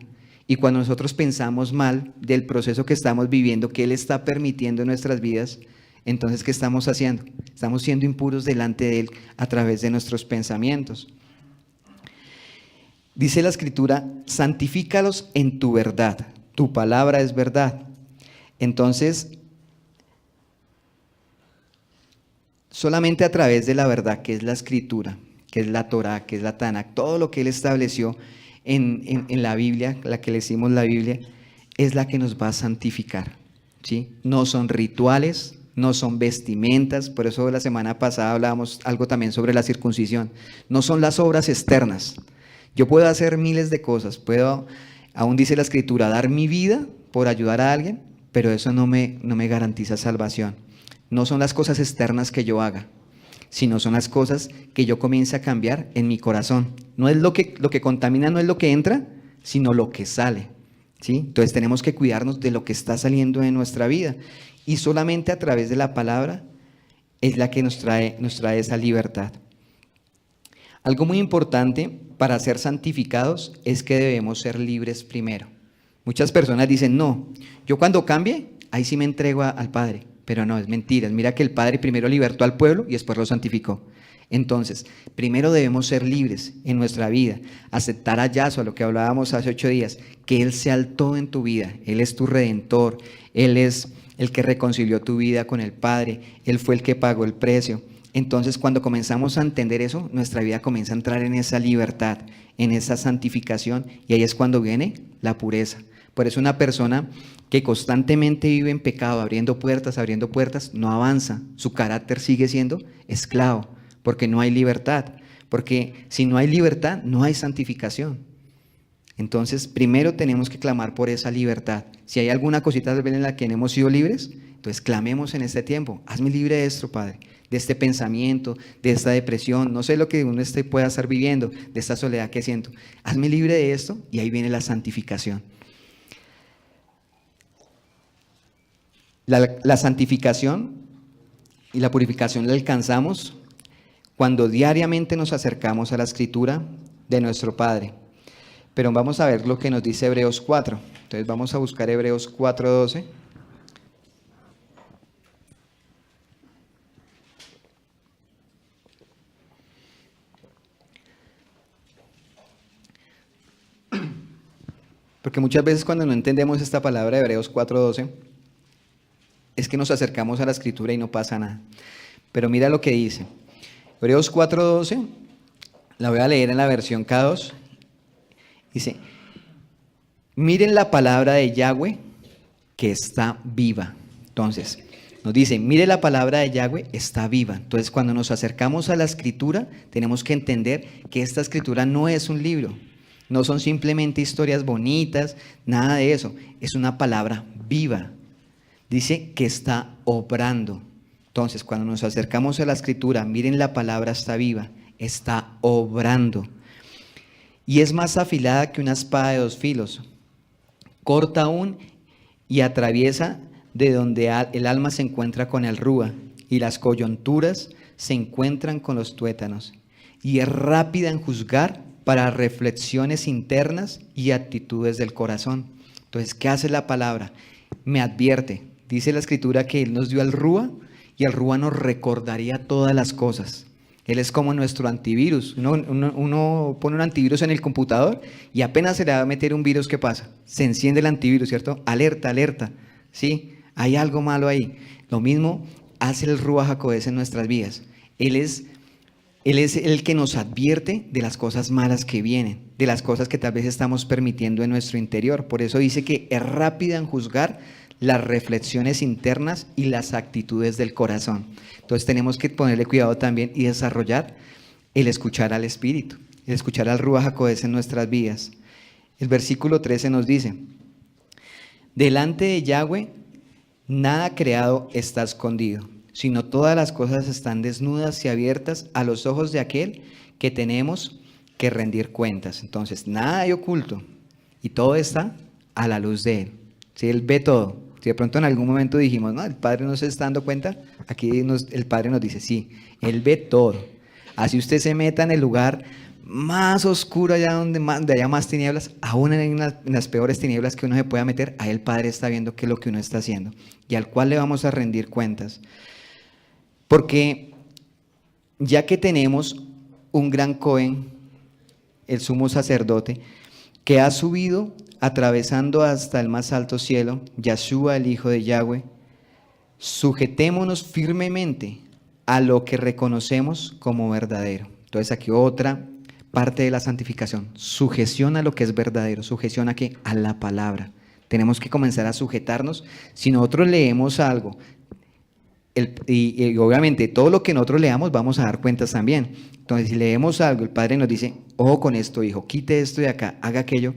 Y cuando nosotros pensamos mal del proceso que estamos viviendo, que Él está permitiendo en nuestras vidas, entonces, ¿qué estamos haciendo? Estamos siendo impuros delante de Él a través de nuestros pensamientos. Dice la Escritura, santifícalos en tu verdad, tu palabra es verdad. Entonces, solamente a través de la verdad, que es la Escritura, que es la Torá, que es la Tanakh, todo lo que Él estableció en la Biblia, la que le decimos la Biblia, es la que nos va a santificar, ¿sí? No son rituales, no son vestimentas, por eso la semana pasada hablábamos algo también sobre la circuncisión, no son las obras externas. Yo puedo hacer miles de cosas, aún dice la Escritura, dar mi vida por ayudar a alguien, pero eso no me garantiza salvación. No son las cosas externas que yo haga, sino son las cosas que yo comience a cambiar en mi corazón. No es lo que contamina, no es lo que entra, sino lo que sale, ¿sí? Entonces tenemos que cuidarnos de lo que está saliendo de nuestra vida. Y solamente a través de la palabra es la que nos trae esa libertad. Algo muy importante para ser santificados es que debemos ser libres primero. Muchas personas dicen, no, yo cuando cambie, ahí sí me entrego al Padre. Pero no, es mentira. Mira que el Padre primero libertó al pueblo y después lo santificó. Entonces, primero debemos ser libres en nuestra vida, aceptar a Yahshua, lo que hablábamos hace 8 días, que Él sea el todo en tu vida. Él es tu Redentor, Él es el que reconcilió tu vida con el Padre, Él fue el que pagó el precio. Entonces, cuando comenzamos a entender eso, nuestra vida comienza a entrar en esa libertad, en esa santificación, y ahí es cuando viene la pureza. Por eso una persona que constantemente vive en pecado, abriendo puertas, no avanza. Su carácter sigue siendo esclavo, porque no hay libertad. Porque si no hay libertad, no hay santificación. Entonces, primero tenemos que clamar por esa libertad. Si hay alguna cosita tal vez en la que no hemos sido libres, entonces clamemos en este tiempo. Hazme libre de esto, Padre, de este pensamiento, de esta depresión, no sé lo que uno pueda estar viviendo, de esta soledad que siento. Hazme libre de esto y ahí viene la santificación. La santificación y la purificación la alcanzamos cuando diariamente nos acercamos a la Escritura de nuestro Padre. Pero vamos a ver lo que nos dice Hebreos 4. Entonces vamos a buscar Hebreos 4:12. Porque muchas veces cuando no entendemos esta palabra de Hebreos 4:12, es que nos acercamos a la Escritura y no pasa nada. Pero mira lo que dice. Hebreos 4:12, la voy a leer en la versión K2. Dice, miren la palabra de Yahweh que está viva. Entonces, nos dice, mire la palabra de Yahweh está viva. Entonces, cuando nos acercamos a la Escritura, tenemos que entender que esta Escritura no es un libro. No son simplemente historias bonitas, nada de eso. Es una palabra viva. Dice que está obrando. Entonces, cuando nos acercamos a la Escritura, miren la palabra está viva, está obrando. Y es más afilada que una espada de 2 filos, corta aún y atraviesa de donde el alma se encuentra con el rúa, y las coyunturas se encuentran con los tuétanos, y es rápida en juzgar para reflexiones internas y actitudes del corazón. Entonces, ¿qué hace la palabra? Me advierte. Dice la Escritura que Él nos dio al rúa, y el rúa nos recordaría todas las cosas. Él es como nuestro antivirus. Uno pone un antivirus en el computador y apenas se le va a meter un virus, ¿qué pasa? Se enciende el antivirus, ¿cierto? Alerta, alerta. ¿Sí? Hay algo malo ahí. Lo mismo hace el Ruach HaKodesh en nuestras vidas. Él es el que nos advierte de las cosas malas que vienen, de las cosas que tal vez estamos permitiendo en nuestro interior. Por eso dice que es rápida en juzgar las reflexiones internas y las actitudes del corazón. Entonces tenemos que ponerle cuidado también y desarrollar el escuchar al Espíritu, el escuchar al Ruach HaKodesh en nuestras vidas. El versículo 13 nos dice, delante de Yahweh nada creado está escondido, sino todas las cosas están desnudas y abiertas a los ojos de aquel que tenemos que rendir cuentas. Entonces nada hay oculto y todo está a la luz de Él. ¿Sí? Él ve todo. Si de pronto en algún momento dijimos, no, el Padre no se está dando cuenta, aquí el Padre nos dice, sí, Él ve todo. Así usted se meta en el lugar más oscuro, allá donde haya más tinieblas, aún en las peores tinieblas que uno se pueda meter, ahí el Padre está viendo qué es lo que uno está haciendo y al cual le vamos a rendir cuentas. Porque ya que tenemos un gran Cohen, el sumo sacerdote, que ha subido atravesando hasta el más alto cielo, Yahshua, el Hijo de Yahweh, sujetémonos firmemente a lo que reconocemos como verdadero. Entonces aquí otra parte de la santificación, sujeción a lo que es verdadero, sujeción a ¿qué? A la palabra. Tenemos que comenzar a sujetarnos. Si nosotros leemos algo, y obviamente todo lo que nosotros leamos vamos a dar cuentas también. Entonces si leemos algo, el Padre nos dice, ojo con esto, hijo, quite esto de acá, haga aquello.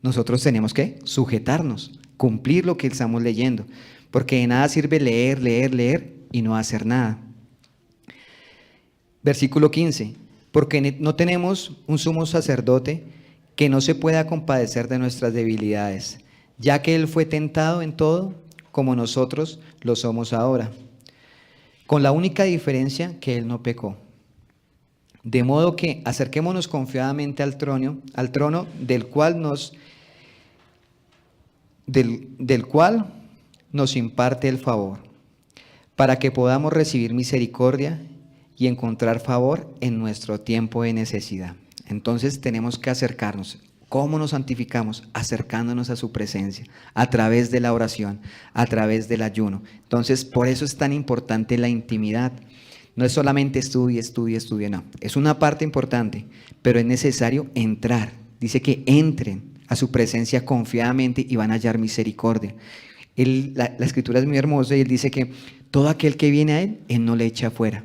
Nosotros tenemos que sujetarnos, cumplir lo que estamos leyendo, porque de nada sirve leer, leer, leer y no hacer nada. Versículo 15, porque no tenemos un sumo sacerdote que no se pueda compadecer de nuestras debilidades, ya que Él fue tentado en todo como nosotros lo somos ahora, con la única diferencia que Él no pecó. De modo que acerquémonos confiadamente al trono del cual nos imparte el favor, para que podamos recibir misericordia y encontrar favor en nuestro tiempo de necesidad. Entonces tenemos que acercarnos. ¿Cómo nos santificamos? Acercándonos a su presencia, a través de la oración, a través del ayuno. Entonces, por eso es tan importante la intimidad. No es solamente estudie, no. Es una parte importante, pero es necesario entrar. Dice que entren a su presencia confiadamente y van a hallar misericordia. La Escritura es muy hermosa y Él dice que todo aquel que viene a Él no le echa fuera.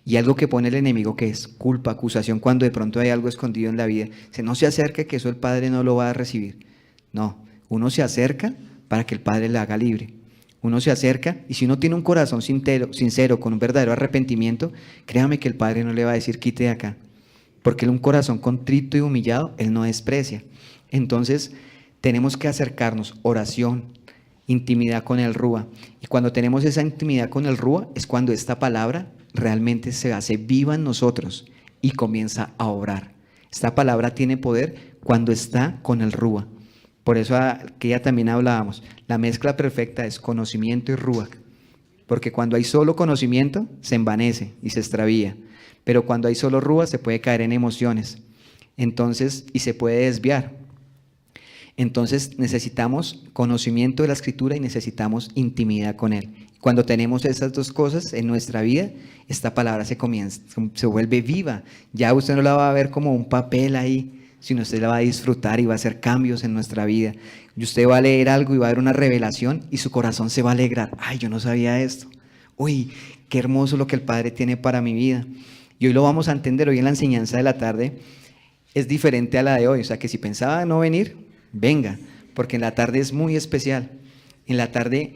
Y algo que pone el enemigo, que es culpa, acusación, cuando de pronto hay algo escondido en la vida. Dice, no se acerque, que eso el Padre no lo va a recibir. No, uno se acerca para que el Padre le haga libre. Uno se acerca y si uno tiene un corazón sincero, con un verdadero arrepentimiento, créame que el Padre no le va a decir quite de acá. Porque un corazón contrito y humillado, Él no desprecia. Entonces, tenemos que acercarnos, oración, intimidad con el Rúa. Y cuando tenemos esa intimidad con el Rúa, es cuando esta palabra realmente se hace viva en nosotros y comienza a obrar. Esta palabra tiene poder cuando está con el Rúa. Por eso que ya también hablábamos, la mezcla perfecta es conocimiento y Rúa. Porque cuando hay solo conocimiento, se envanece y se extravía. Pero cuando hay solo Rúa, se puede caer en emociones. Entonces, y se puede desviar. Entonces necesitamos conocimiento de la Escritura y necesitamos intimidad con Él. Cuando tenemos esas dos cosas en nuestra vida, esta palabra se vuelve viva. Ya usted no la va a ver como un papel ahí, sino usted la va a disfrutar y va a hacer cambios en nuestra vida. Y usted va a leer algo y va a ver una revelación y su corazón se va a alegrar. Ay, yo no sabía esto. Uy, qué hermoso lo que el Padre tiene para mi vida. Y hoy lo vamos a entender. Hoy en la enseñanza de la tarde es diferente a la de hoy. O sea que si pensaba no venir, venga, porque en la tarde es muy especial. En la tarde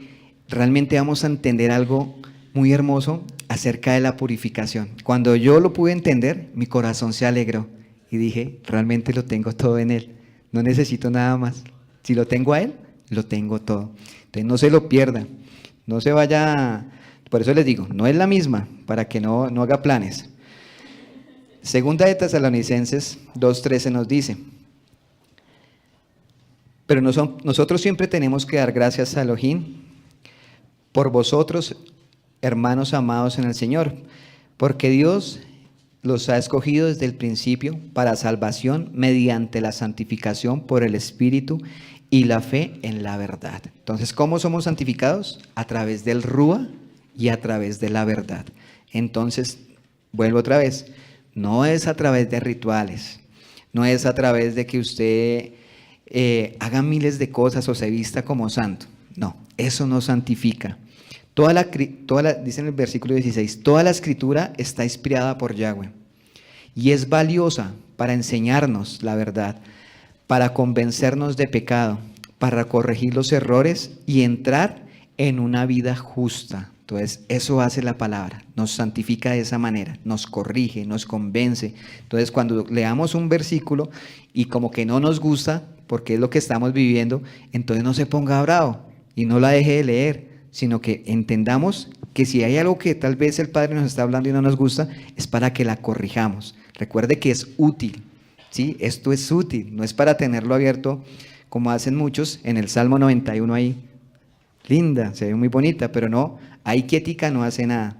realmente vamos a entender algo muy hermoso acerca de la purificación. Cuando yo lo pude entender, mi corazón se alegró y dije, realmente lo tengo todo en Él, no necesito nada más. Si lo tengo a Él, lo tengo todo. Entonces no se lo pierda, no se vaya, por eso les digo, no es la misma, para que no haga planes. Segunda de Tesalonicenses 2:13 nos dice, pero nosotros siempre tenemos que dar gracias a Elohim por vosotros, hermanos amados en el Señor, porque Dios los ha escogido desde el principio para salvación mediante la santificación por el Espíritu y la fe en la verdad. Entonces, ¿cómo somos santificados? A través del Rúa y a través de la verdad. Entonces, vuelvo otra vez, no es a través de rituales, no es a través de que usted haga miles de cosas o se vista como santo. No, eso no santifica. Dice en el versículo 16, toda la escritura está inspirada por Yahweh y es valiosa para enseñarnos la verdad, para convencernos de pecado, para corregir los errores y entrar en una vida justa. Entonces, eso hace la palabra, nos santifica de esa manera, nos corrige, nos convence. Entonces, cuando leamos un versículo y como que no nos gusta, porque es lo que estamos viviendo, entonces no se ponga bravo y no la deje de leer, sino que entendamos que si hay algo que tal vez el Padre nos está hablando y no nos gusta, es para que la corrijamos. Recuerde que es útil, ¿sí? Esto es útil, no es para tenerlo abierto como hacen muchos en el Salmo 91 ahí. Linda, se ve muy bonita, pero no, ahí quietica no hace nada.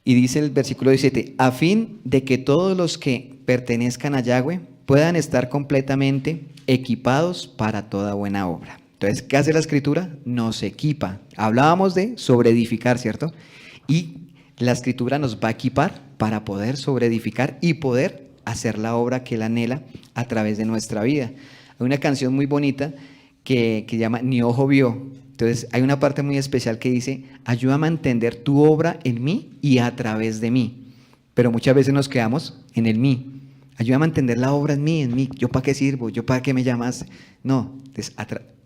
Y dice el versículo 17, a fin de que todos los que pertenezcan a Yahweh puedan estar completamente equipados para toda buena obra. Entonces, ¿qué hace la Escritura? Nos equipa. Hablábamos de sobreedificar, ¿cierto? Y la Escritura nos va a equipar para poder sobreedificar y poder hacer la obra que Él anhela a través de nuestra vida. Hay una canción muy bonita que llama Ni ojo vio. Entonces, hay una parte muy especial que dice, ayúdame a entender tu obra en mí y a través de mí. Pero muchas veces nos quedamos en el mí. Ayúdame a entender la obra en mí. ¿Yo para qué sirvo? ¿Yo para qué me llamaste? No,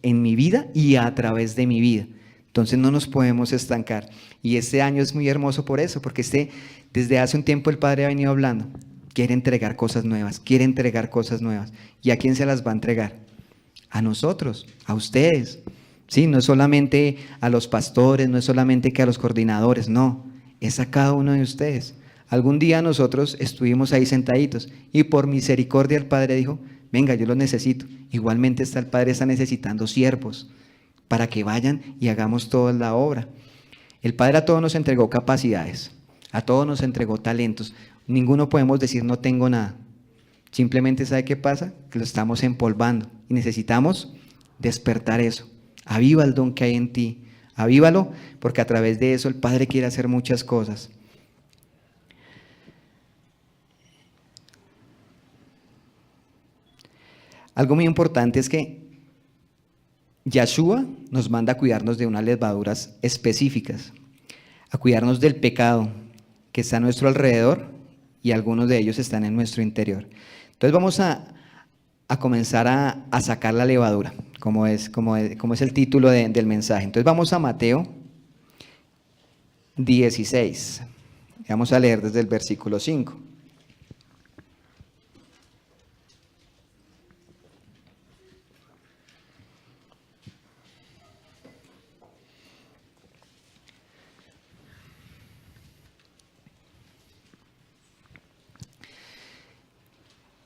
en mi vida y a través de mi vida. Entonces no nos podemos estancar. Y este año es muy hermoso por eso, porque desde hace un tiempo el Padre ha venido hablando. Quiere entregar cosas nuevas, ¿Y a quién se las va a entregar? A nosotros, a ustedes. Sí, no es solamente a los pastores, no es solamente que a los coordinadores, no, es a cada uno de ustedes. Algún día nosotros estuvimos ahí sentaditos y por misericordia el Padre dijo, venga, yo los necesito. Igualmente el Padre está necesitando siervos para que vayan y hagamos toda la obra. El Padre a todos nos entregó capacidades, a todos nos entregó talentos. Ninguno podemos decir no tengo nada. Simplemente ¿sabe qué pasa? Que lo estamos empolvando y necesitamos despertar eso. Aviva el don que hay en ti, avívalo, porque a través de eso el Padre quiere hacer muchas cosas. Algo muy importante es que Yahshua nos manda a cuidarnos de unas levaduras específicas, a cuidarnos del pecado, que está a nuestro alrededor y algunos de ellos están en nuestro interior. Entonces vamos a comenzar a sacar la levadura, como es el título del mensaje. Entonces vamos a Mateo 16. Vamos a leer desde el versículo 5.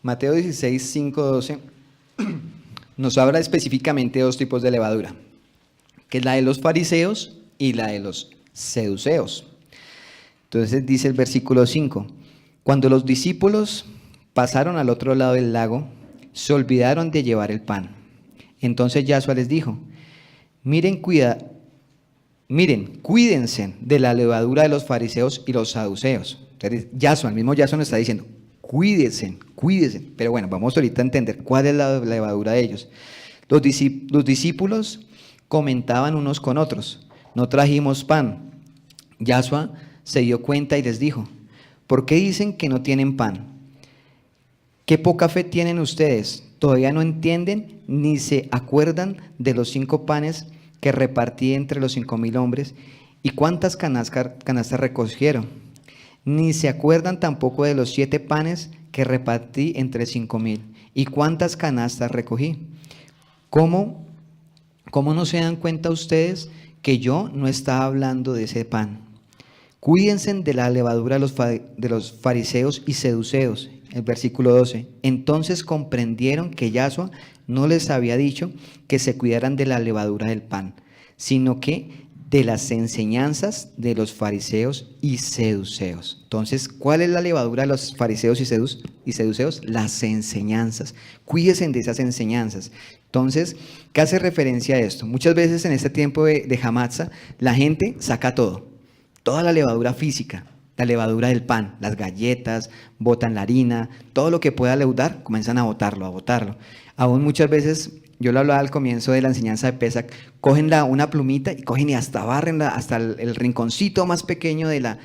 Mateo 16, 5, 12 nos habla específicamente de dos tipos de levadura, que es la de los fariseos y la de los seduceos. Entonces dice el versículo 5, cuando los discípulos pasaron al otro lado del lago, se olvidaron de llevar el pan. Entonces Yahshua les dijo, miren, cuídense de la levadura de los fariseos y los saduceos. Entonces Yahshua, el mismo Yahshua nos está diciendo, cuídense. Pero bueno, vamos ahorita a entender cuál es la levadura de ellos. Los discípulos comentaban unos con otros, no trajimos pan. Yahshua se dio cuenta y les dijo, ¿por qué dicen que no tienen pan? ¿Qué poca fe tienen ustedes? ¿Todavía no entienden ni se acuerdan de los 5 panes que repartí entre los 5,000 hombres? ¿Y cuántas canastas recogieron? Ni se acuerdan tampoco de los 7 panes que repartí entre 5,000. ¿Y cuántas canastas recogí? ¿Cómo no se dan cuenta ustedes que yo no estaba hablando de ese pan? Cuídense de la levadura de los fariseos y seduceos. El versículo 12. Entonces comprendieron que Yahshua no les había dicho que se cuidaran de la levadura del pan, sino que de las enseñanzas de los fariseos y seduceos. Entonces, ¿cuál es la levadura de los fariseos y seduceos? Las enseñanzas. Cuídense de esas enseñanzas. Entonces, ¿qué hace referencia a esto? Muchas veces en este tiempo de Hamatza, la gente saca todo, toda la levadura física, la levadura del pan, las galletas, botan la harina, todo lo que pueda leudar, comienzan a botarlo. Aún muchas veces, yo lo hablaba al comienzo de la enseñanza de Pesach, cogen una plumita y cogen y hasta barren hasta el rinconcito más pequeño de la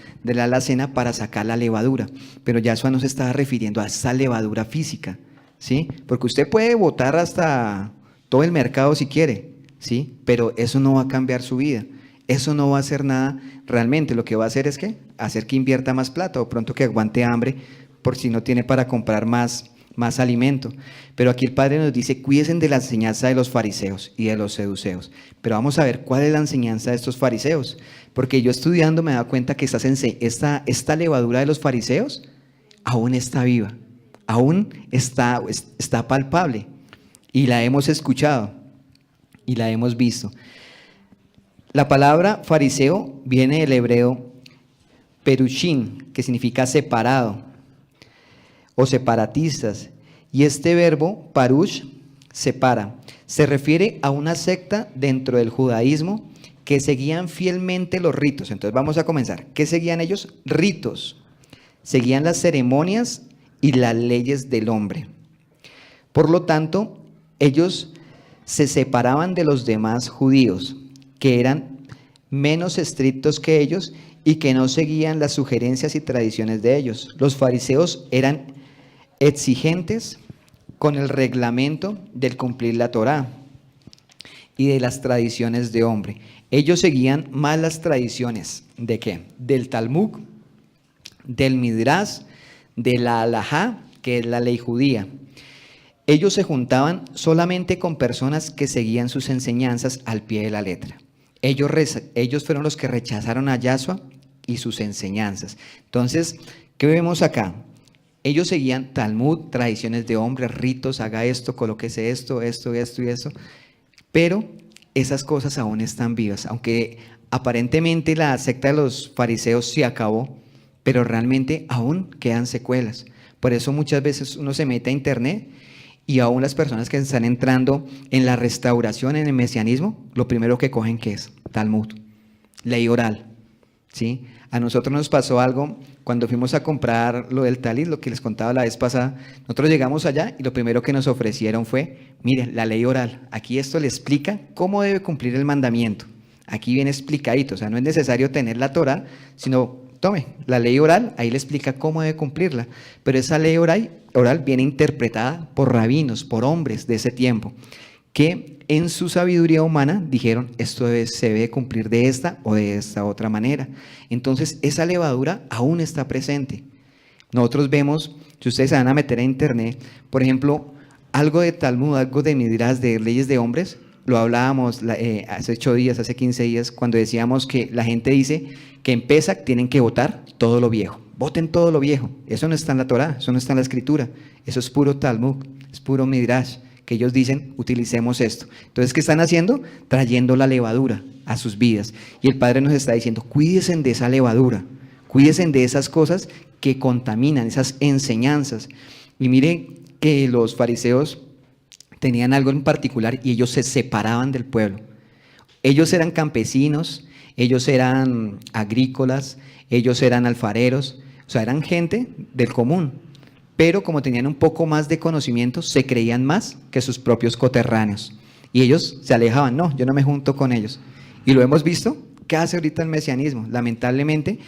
alacena para sacar la levadura. Pero Yahshua no se estaba refiriendo a esa levadura física, ¿sí? Porque usted puede botar hasta todo el mercado si quiere, ¿sí? Pero eso no va a cambiar su vida. Eso no va a hacer nada realmente. Lo que va a hacer es que hacer que invierta más plata o pronto que aguante hambre por si no tiene para comprar más alimento. Pero aquí el Padre nos dice, cuídense de la enseñanza de los fariseos y de los seduceos. Pero vamos a ver cuál es la enseñanza de estos fariseos. Porque yo estudiando me he dado cuenta que esta levadura de los fariseos aún está viva, aún está palpable. Y la hemos escuchado y la hemos visto. La palabra fariseo viene del hebreo perushin, que significa separado o separatistas. Y este verbo, parush, separa, se refiere a una secta dentro del judaísmo que seguían fielmente los ritos. Entonces vamos a comenzar. ¿Qué seguían ellos? Ritos. Seguían las ceremonias y las leyes del hombre. Por lo tanto, ellos se separaban de los demás judíos, que eran menos estrictos que ellos y que no seguían las sugerencias y tradiciones de ellos. Los fariseos eran exigentes con el reglamento del cumplir la Torá y de las tradiciones de hombre. Ellos seguían más las tradiciones ¿de qué? Del Talmud, del Midrash, de la Halajá, que es la ley judía. Ellos se juntaban solamente con personas que seguían sus enseñanzas al pie de la letra. Ellos fueron los que rechazaron a Yahshua y sus enseñanzas. Entonces, ¿qué vemos acá? Ellos seguían Talmud, tradiciones de hombres, ritos, haga esto, colóquese esto, pero esas cosas aún están vivas, aunque aparentemente la secta de los fariseos se acabó, pero realmente aún quedan secuelas. Por eso muchas veces uno se mete a internet y aún las personas que están entrando en la restauración, en el mesianismo, lo primero que cogen, ¿qué es? Talmud, ley oral, ¿sí? A nosotros nos pasó algo cuando fuimos a comprar lo del talit, lo que les contaba la vez pasada. Nosotros llegamos allá y lo primero que nos ofrecieron fue, miren, la ley oral. Aquí esto le explica cómo debe cumplir el mandamiento. Aquí viene explicadito, o sea, no es necesario tener la Torá, sino Tome, la ley oral, ahí le explica cómo debe cumplirla, pero esa ley oral viene interpretada por rabinos, por hombres de ese tiempo, que en su sabiduría humana dijeron, se debe cumplir de esta o de esta otra manera. Entonces, esa levadura aún está presente. Nosotros vemos, si ustedes se van a meter a internet, por ejemplo, algo de Talmud, algo de Midrash, de leyes de hombres, lo hablábamos hace 8 días, hace 15 días, cuando decíamos que la gente dice que en Pesach tienen que votar todo lo viejo. Voten todo lo viejo. Eso no está en la Torá, eso no está en la Escritura. Eso es puro Talmud, es puro Midrash, que ellos dicen, utilicemos esto. Entonces, ¿qué están haciendo? Trayendo la levadura a sus vidas. Y el Padre nos está diciendo, cuídense de esa levadura, cuídense de esas cosas que contaminan, esas enseñanzas. Y mire que los fariseos tenían algo en particular y ellos se separaban del pueblo. Ellos eran campesinos, ellos eran agrícolas, ellos eran alfareros, o sea, eran gente del común, pero como tenían un poco más de conocimiento, se creían más que sus propios coterráneos. Y ellos se alejaban, no, yo no me junto con ellos. Y lo hemos visto, ¿qué hace ahorita el mesianismo? Lamentablemente,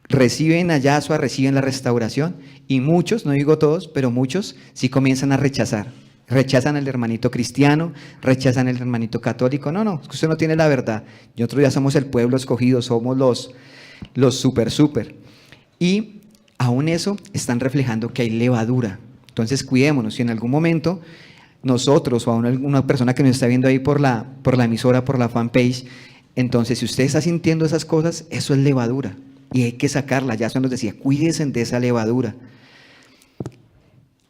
reciben a Yahshua, reciben la restauración, y muchos, no digo todos, pero muchos sí comienzan a rechazar. Rechazan al hermanito cristiano, rechazan al hermanito católico. No, usted no tiene la verdad. Nosotros ya somos el pueblo escogido, somos los super. Y aún eso están reflejando que hay levadura. Entonces cuidémonos, si en algún momento nosotros o a una persona que nos está viendo ahí por la emisora, por la fanpage, entonces si usted está sintiendo esas cosas, eso es levadura. Y hay que sacarla. Ya se nos decía, cuídense de esa levadura.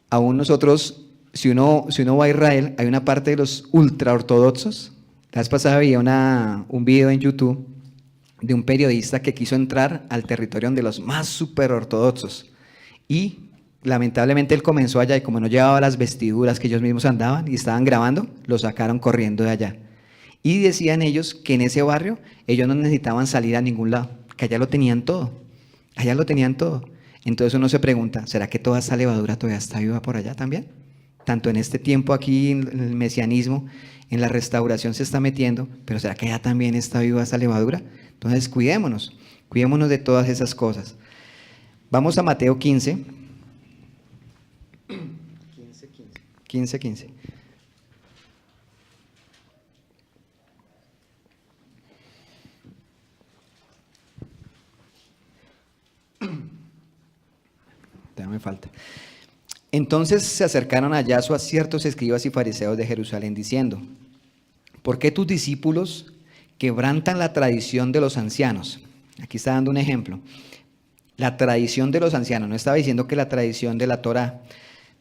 Aún nosotros... Si uno va a Israel, hay una parte de los ultraortodoxos. La vez pasada veía un video en YouTube de un periodista que quiso entrar al territorio de los más superortodoxos. Y lamentablemente él comenzó allá y como no llevaba las vestiduras que ellos mismos andaban y estaban grabando, lo sacaron corriendo de allá. Y decían ellos que en ese barrio ellos no necesitaban salir a ningún lado, que allá lo tenían todo. Allá lo tenían todo. Entonces uno se pregunta, ¿será que toda esa levadura todavía está viva por allá también? Tanto en este tiempo aquí, en el mesianismo, en la restauración se está metiendo, pero ¿será que ya también está viva esa levadura? Entonces cuidémonos de todas esas cosas. Vamos a Mateo 15. 15. Ya me falta. Entonces se acercaron a Yahshua ciertos escribas y fariseos de Jerusalén diciendo, ¿por qué tus discípulos quebrantan la tradición de los ancianos? Aquí está dando un ejemplo. La tradición de los ancianos, no estaba diciendo que la tradición de la Torá,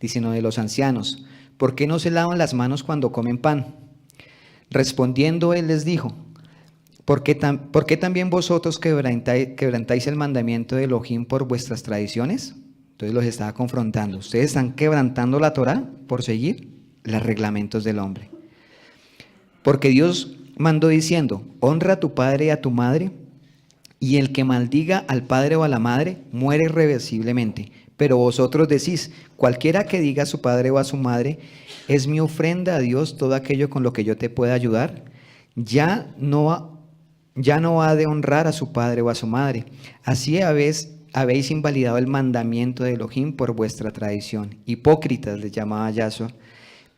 sino de los ancianos. ¿Por qué no se lavan las manos cuando comen pan? Respondiendo él les dijo, ¿por qué también vosotros quebrantáis el mandamiento de Elohim por vuestras tradiciones? Entonces los estaba confrontando. Ustedes están quebrantando la Torá por seguir los reglamentos del hombre. Porque Dios mandó diciendo, honra a tu padre y a tu madre, y el que maldiga al padre o a la madre muere irreversiblemente. Pero vosotros decís, cualquiera que diga a su padre o a su madre, es mi ofrenda a Dios todo aquello con lo que yo te pueda ayudar, ya no ha de honrar a su padre o a su madre. Así habéis invalidado el mandamiento de Elohim por vuestra tradición. Hipócritas les llamaba Yahshua.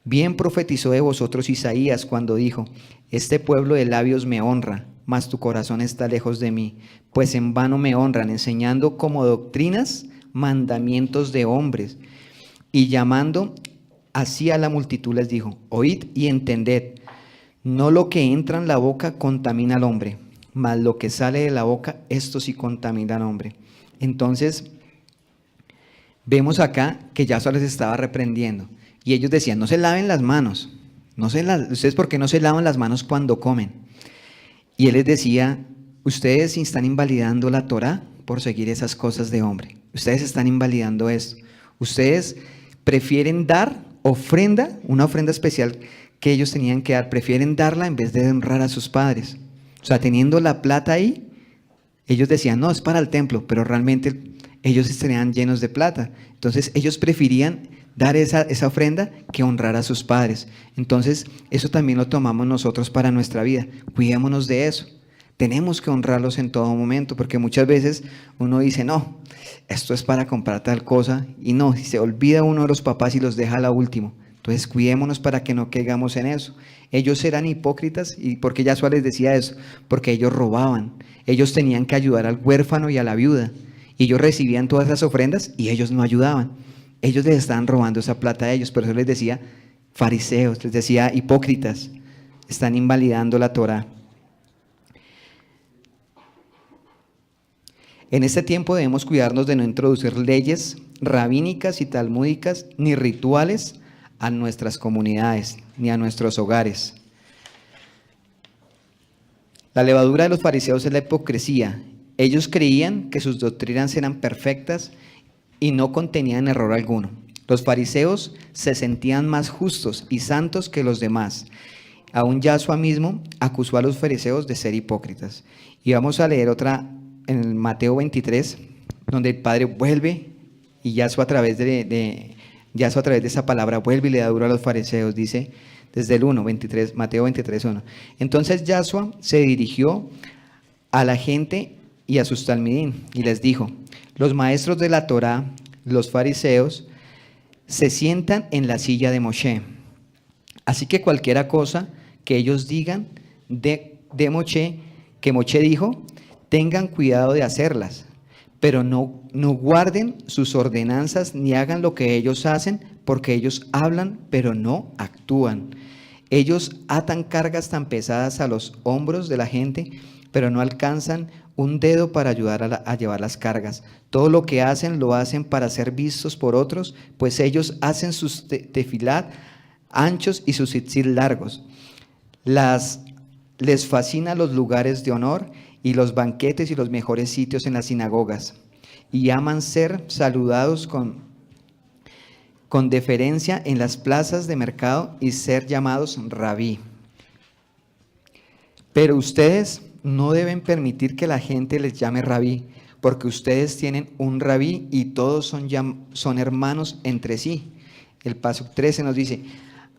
Bien profetizó de vosotros Isaías cuando dijo, este pueblo de labios me honra, mas tu corazón está lejos de mí, pues en vano me honran, enseñando como doctrinas mandamientos de hombres. Y llamando así a la multitud les dijo, oíd y entended, no lo que entra en la boca contamina al hombre, mas lo que sale de la boca, esto sí contamina al hombre. Entonces, vemos acá que Yahshua les estaba reprendiendo. Y ellos decían, no se laven las manos. ¿Ustedes por qué no se lavan las manos cuando comen? Y él les decía, ustedes están invalidando la Torá por seguir esas cosas de hombre. Ustedes están invalidando esto. Ustedes prefieren dar ofrenda, una ofrenda especial que ellos tenían que dar. Prefieren darla en vez de honrar a sus padres. O sea, teniendo la plata ahí, ellos decían, no, es para el templo, pero realmente ellos estarían llenos de plata. Entonces ellos preferían dar esa ofrenda que honrar a sus padres. Entonces eso también lo tomamos nosotros para nuestra vida. Cuidémonos de eso. Tenemos que honrarlos en todo momento, porque muchas veces uno dice, no, esto es para comprar tal cosa, y no, y se olvida uno de los papás y los deja a la última. Entonces cuidémonos para que no caigamos en eso. Ellos eran hipócritas, y ¿por qué Yahshua les decía eso? Porque ellos robaban, ellos tenían que ayudar al huérfano y a la viuda, y ellos recibían todas las ofrendas y ellos no ayudaban. Ellos les estaban robando esa plata a ellos, por eso les decía fariseos, les decía hipócritas, están invalidando la Torá. En este tiempo debemos cuidarnos de no introducir leyes rabínicas y talmúdicas ni rituales a nuestras comunidades ni a nuestros hogares. La levadura de los fariseos es la hipocresía. Ellos creían que sus doctrinas eran perfectas y no contenían error alguno. Los fariseos se sentían más justos y santos que los demás. Aún Yahshua mismo acusó a los fariseos de ser hipócritas. Y vamos a leer otra en el Mateo 23, donde el Padre vuelve y Yahshua a través de esa palabra vuelve y le da duro a los fariseos. Dice desde el 1, 23, Mateo 23, 1. Entonces Yahshua se dirigió a la gente y a sus talmidín y les dijo: los maestros de la Torá, los fariseos, se sientan en la silla de Moshe. Así que cualquiera cosa que ellos digan de Moshe, que Moshe dijo, tengan cuidado de hacerlas, pero no guarden sus ordenanzas ni hagan lo que ellos hacen, porque ellos hablan, pero no actúan. Ellos atan cargas tan pesadas a los hombros de la gente, pero no alcanzan un dedo para ayudar a llevar las cargas. Todo lo que hacen lo hacen para ser vistos por otros, pues ellos hacen sus tefilat anchos y sus tzitzit largos. Les fascinan los lugares de honor y los banquetes y los mejores sitios en las sinagogas, y aman ser saludados con deferencia en las plazas de mercado y ser llamados rabí. Pero ustedes no deben permitir que la gente les llame rabí, porque ustedes tienen un rabí y todos son hermanos entre sí. El paso 13 nos dice: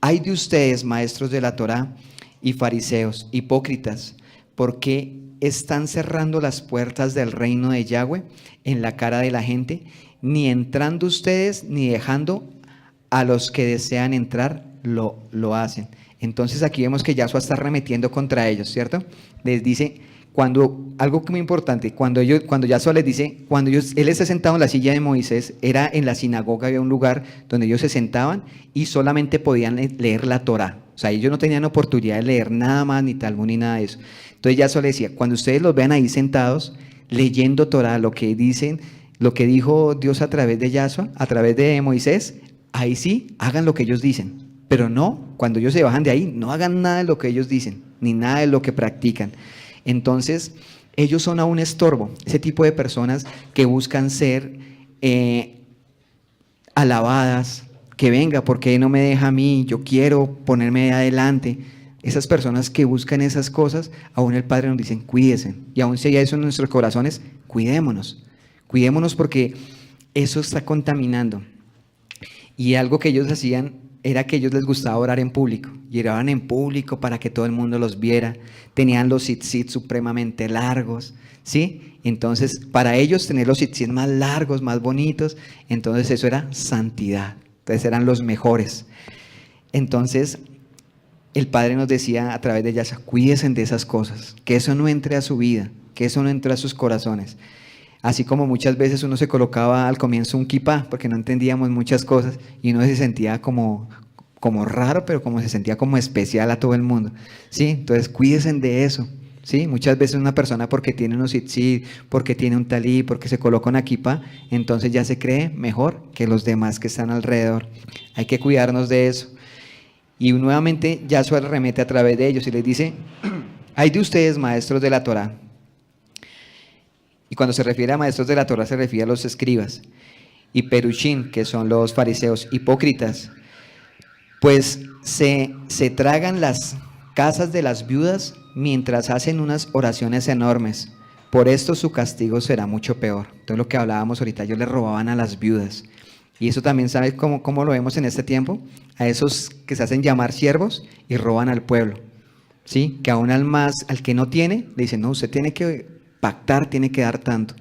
ay de ustedes, maestros de la Torá y fariseos, hipócritas, porque están cerrando las puertas del reino de Yahweh en la cara de la gente, ni entrando ustedes ni dejando a los que desean entrar lo hacen. Entonces aquí vemos que Yahshua está arremetiendo contra ellos, ¿cierto? Les dice, algo muy importante, cuando Yahshua les dice, él está sentado en la silla de Moisés, era en la sinagoga, había un lugar donde ellos se sentaban y solamente podían leer la Torá. O sea, ellos no tenían oportunidad de leer nada más, ni Talmud, ni nada de eso. Entonces Yahshua les decía, cuando ustedes los vean ahí sentados, leyendo Torá, lo que dicen, lo que dijo Dios a través de Yahshua, a través de Moisés, ahí sí, hagan lo que ellos dicen. Pero no, cuando ellos se bajan de ahí, no hagan nada de lo que ellos dicen, ni nada de lo que practican. Entonces, ellos son a un estorbo, ese tipo de personas que buscan ser alabadas, que venga, ¿por qué no me deja a mí? Yo quiero ponerme adelante. Esas personas que buscan esas cosas, aún el Padre nos dice, cuídense. Y aún si hay eso en nuestros corazones, cuidémonos. Cuidémonos porque eso está contaminando. Y algo que ellos hacían era que a ellos les gustaba orar en público. Y oraban en público para que todo el mundo los viera. Tenían los tzitzit supremamente largos, ¿sí? Entonces, para ellos tener los tzitzit más largos, más bonitos, entonces eso era santidad. Entonces eran los mejores. Entonces, el Padre nos decía a través de Yahshua, cuídense de esas cosas, que eso no entre a su vida, que eso no entre a sus corazones. Así como muchas veces uno se colocaba al comienzo un kipá, porque no entendíamos muchas cosas, y uno se sentía como raro, pero como se sentía como especial a todo el mundo, ¿sí? Entonces cuídense de eso, ¿sí? Muchas veces una persona porque tiene unos tzitzit, porque tiene un talí, porque se coloca una kipá, entonces ya se cree mejor que los demás que están alrededor. Hay que cuidarnos de eso. Y nuevamente Yahshua remete a través de ellos y les dice, ay de ustedes, maestros de la Torá. Y cuando se refiere a maestros de la Torá se refiere a los escribas y perushim, que son los fariseos, hipócritas, pues se tragan las casas de las viudas mientras hacen unas oraciones enormes. Por esto su castigo será mucho peor. Entonces lo que hablábamos ahorita, ellos le robaban a las viudas. Y eso también, ¿sabes cómo lo vemos en este tiempo? A esos que se hacen llamar siervos y roban al pueblo. ¿sí? Que aún al que no tiene, le dicen, no, usted tiene que pactar, tiene que dar tanto.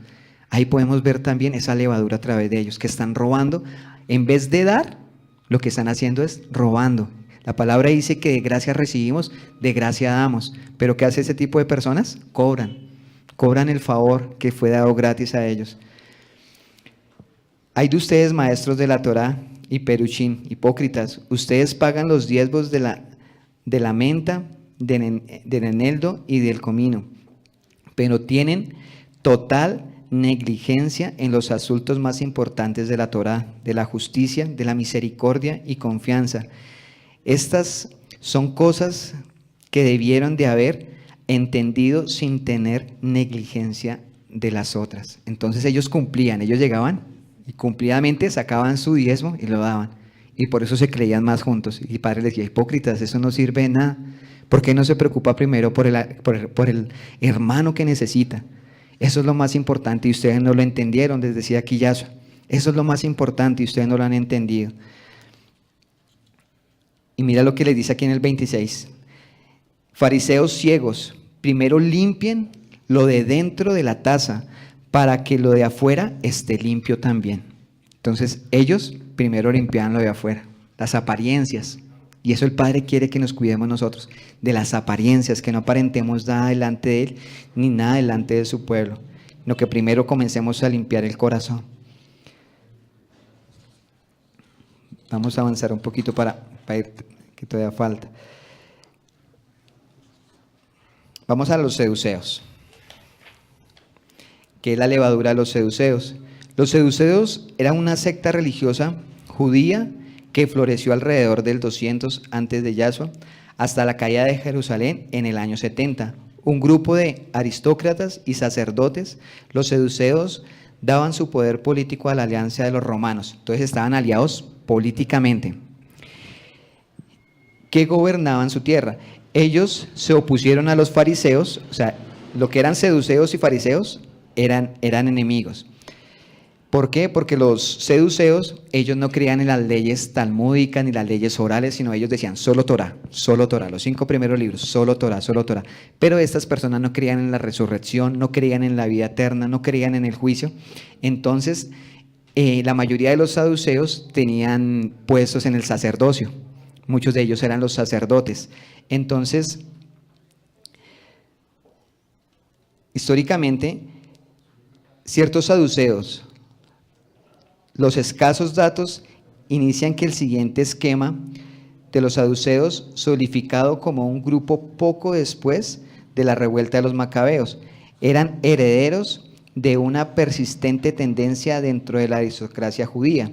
Ahí podemos ver también esa levadura a través de ellos, que están robando. En vez de dar, lo que están haciendo es robando. La palabra dice que de gracia recibimos, de gracia damos. Pero ¿qué hace ese tipo de personas? Cobran el favor que fue dado gratis a ellos. Hay de ustedes, maestros de la Torá y Peruchín, hipócritas, ustedes pagan los diezmos de la menta, del eneldo y del comino, pero tienen total negligencia en los asuntos más importantes de la Torá, de la justicia, de la misericordia y confianza. Estas son cosas que debieron de haber entendido sin tener negligencia de las otras. Entonces ellos cumplían, ellos llegaban y cumplidamente sacaban su diezmo y lo daban. Y por eso se creían más juntos. Y el padre les decía, hipócritas, eso no sirve de nada. ¿Por qué no se preocupa primero por el hermano que necesita? Eso es lo más importante y ustedes no lo entendieron, les decía aquí Yahshua. Eso es lo más importante y ustedes no lo han entendido. Y mira lo que les dice aquí en el 26. Fariseos ciegos, primero limpien lo de dentro de la taza para que lo de afuera esté limpio también. Entonces ellos primero limpiaban lo de afuera, las apariencias. Y eso el Padre quiere que nos cuidemos nosotros, de las apariencias, que no aparentemos nada delante de Él, ni nada delante de su pueblo, sino que primero comencemos a limpiar el corazón. Vamos a avanzar un poquito para ir, que todavía falta. Vamos a los seduceos. ¿Qué es la levadura de los seduceos? Los seduceos eran una secta religiosa judía que floreció alrededor del 200 antes de Yahshua hasta la caída de Jerusalén en el año 70. Un grupo de aristócratas y sacerdotes, los seduceos, daban su poder político a la alianza de los romanos. Entonces estaban aliados políticamente, que gobernaban su tierra. Ellos se opusieron a los fariseos, o sea, lo que eran seduceos y fariseos eran enemigos. ¿Por qué? Porque los seduceos, ellos no creían en las leyes talmúdicas ni las leyes orales, sino ellos decían solo Torah, los 5 primeros libros, solo Torah, solo Torah. Pero estas personas no creían en la resurrección, no creían en la vida eterna, no creían en el juicio. Entonces, la mayoría de los saduceos tenían puestos en el sacerdocio. Muchos de ellos eran los sacerdotes. Entonces, históricamente, ciertos saduceos, los escasos datos inician que el siguiente esquema de los saduceos, solidificado como un grupo poco después de la revuelta de los macabeos, eran herederos de una persistente tendencia dentro de la aristocracia judía,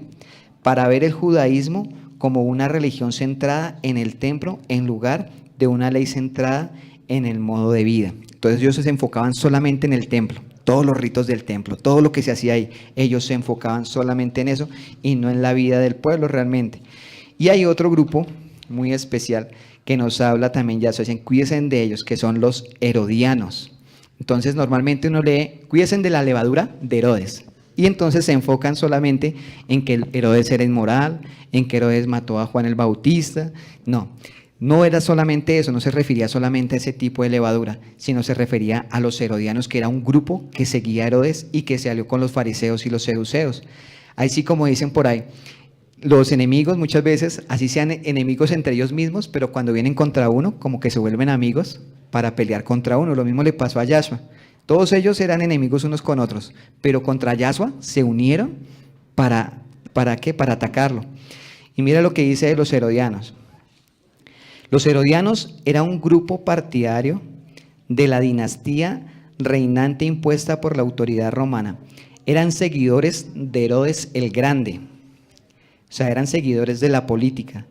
para ver el judaísmo como una religión centrada en el templo en lugar de una ley centrada en el modo de vida. Entonces ellos se enfocaban solamente en el templo, todos los ritos del templo, todo lo que se hacía ahí, ellos se enfocaban solamente en eso y no en la vida del pueblo realmente. Y hay otro grupo muy especial que nos habla también, ya se dicen, cuídense de ellos, que son los herodianos. Entonces normalmente uno lee, cuídense de la levadura de Herodes. Y entonces se enfocan solamente en que Herodes era inmoral, en que Herodes mató a Juan el Bautista. No era solamente eso, no se refería solamente a ese tipo de levadura, sino se refería a los herodianos, que era un grupo que seguía a Herodes y que se alió con los fariseos y los seduceos. Así como dicen por ahí, los enemigos muchas veces, así sean enemigos entre ellos mismos, pero cuando vienen contra uno, como que se vuelven amigos para pelear contra uno. Lo mismo le pasó a Yahshua. Todos ellos eran enemigos unos con otros, pero contra Yahshua se unieron ¿para qué? Para atacarlo. Y mira lo que dice de los herodianos. Los herodianos era un grupo partidario de la dinastía reinante impuesta por la autoridad romana. Eran seguidores de Herodes el Grande, o sea, eran seguidores de la política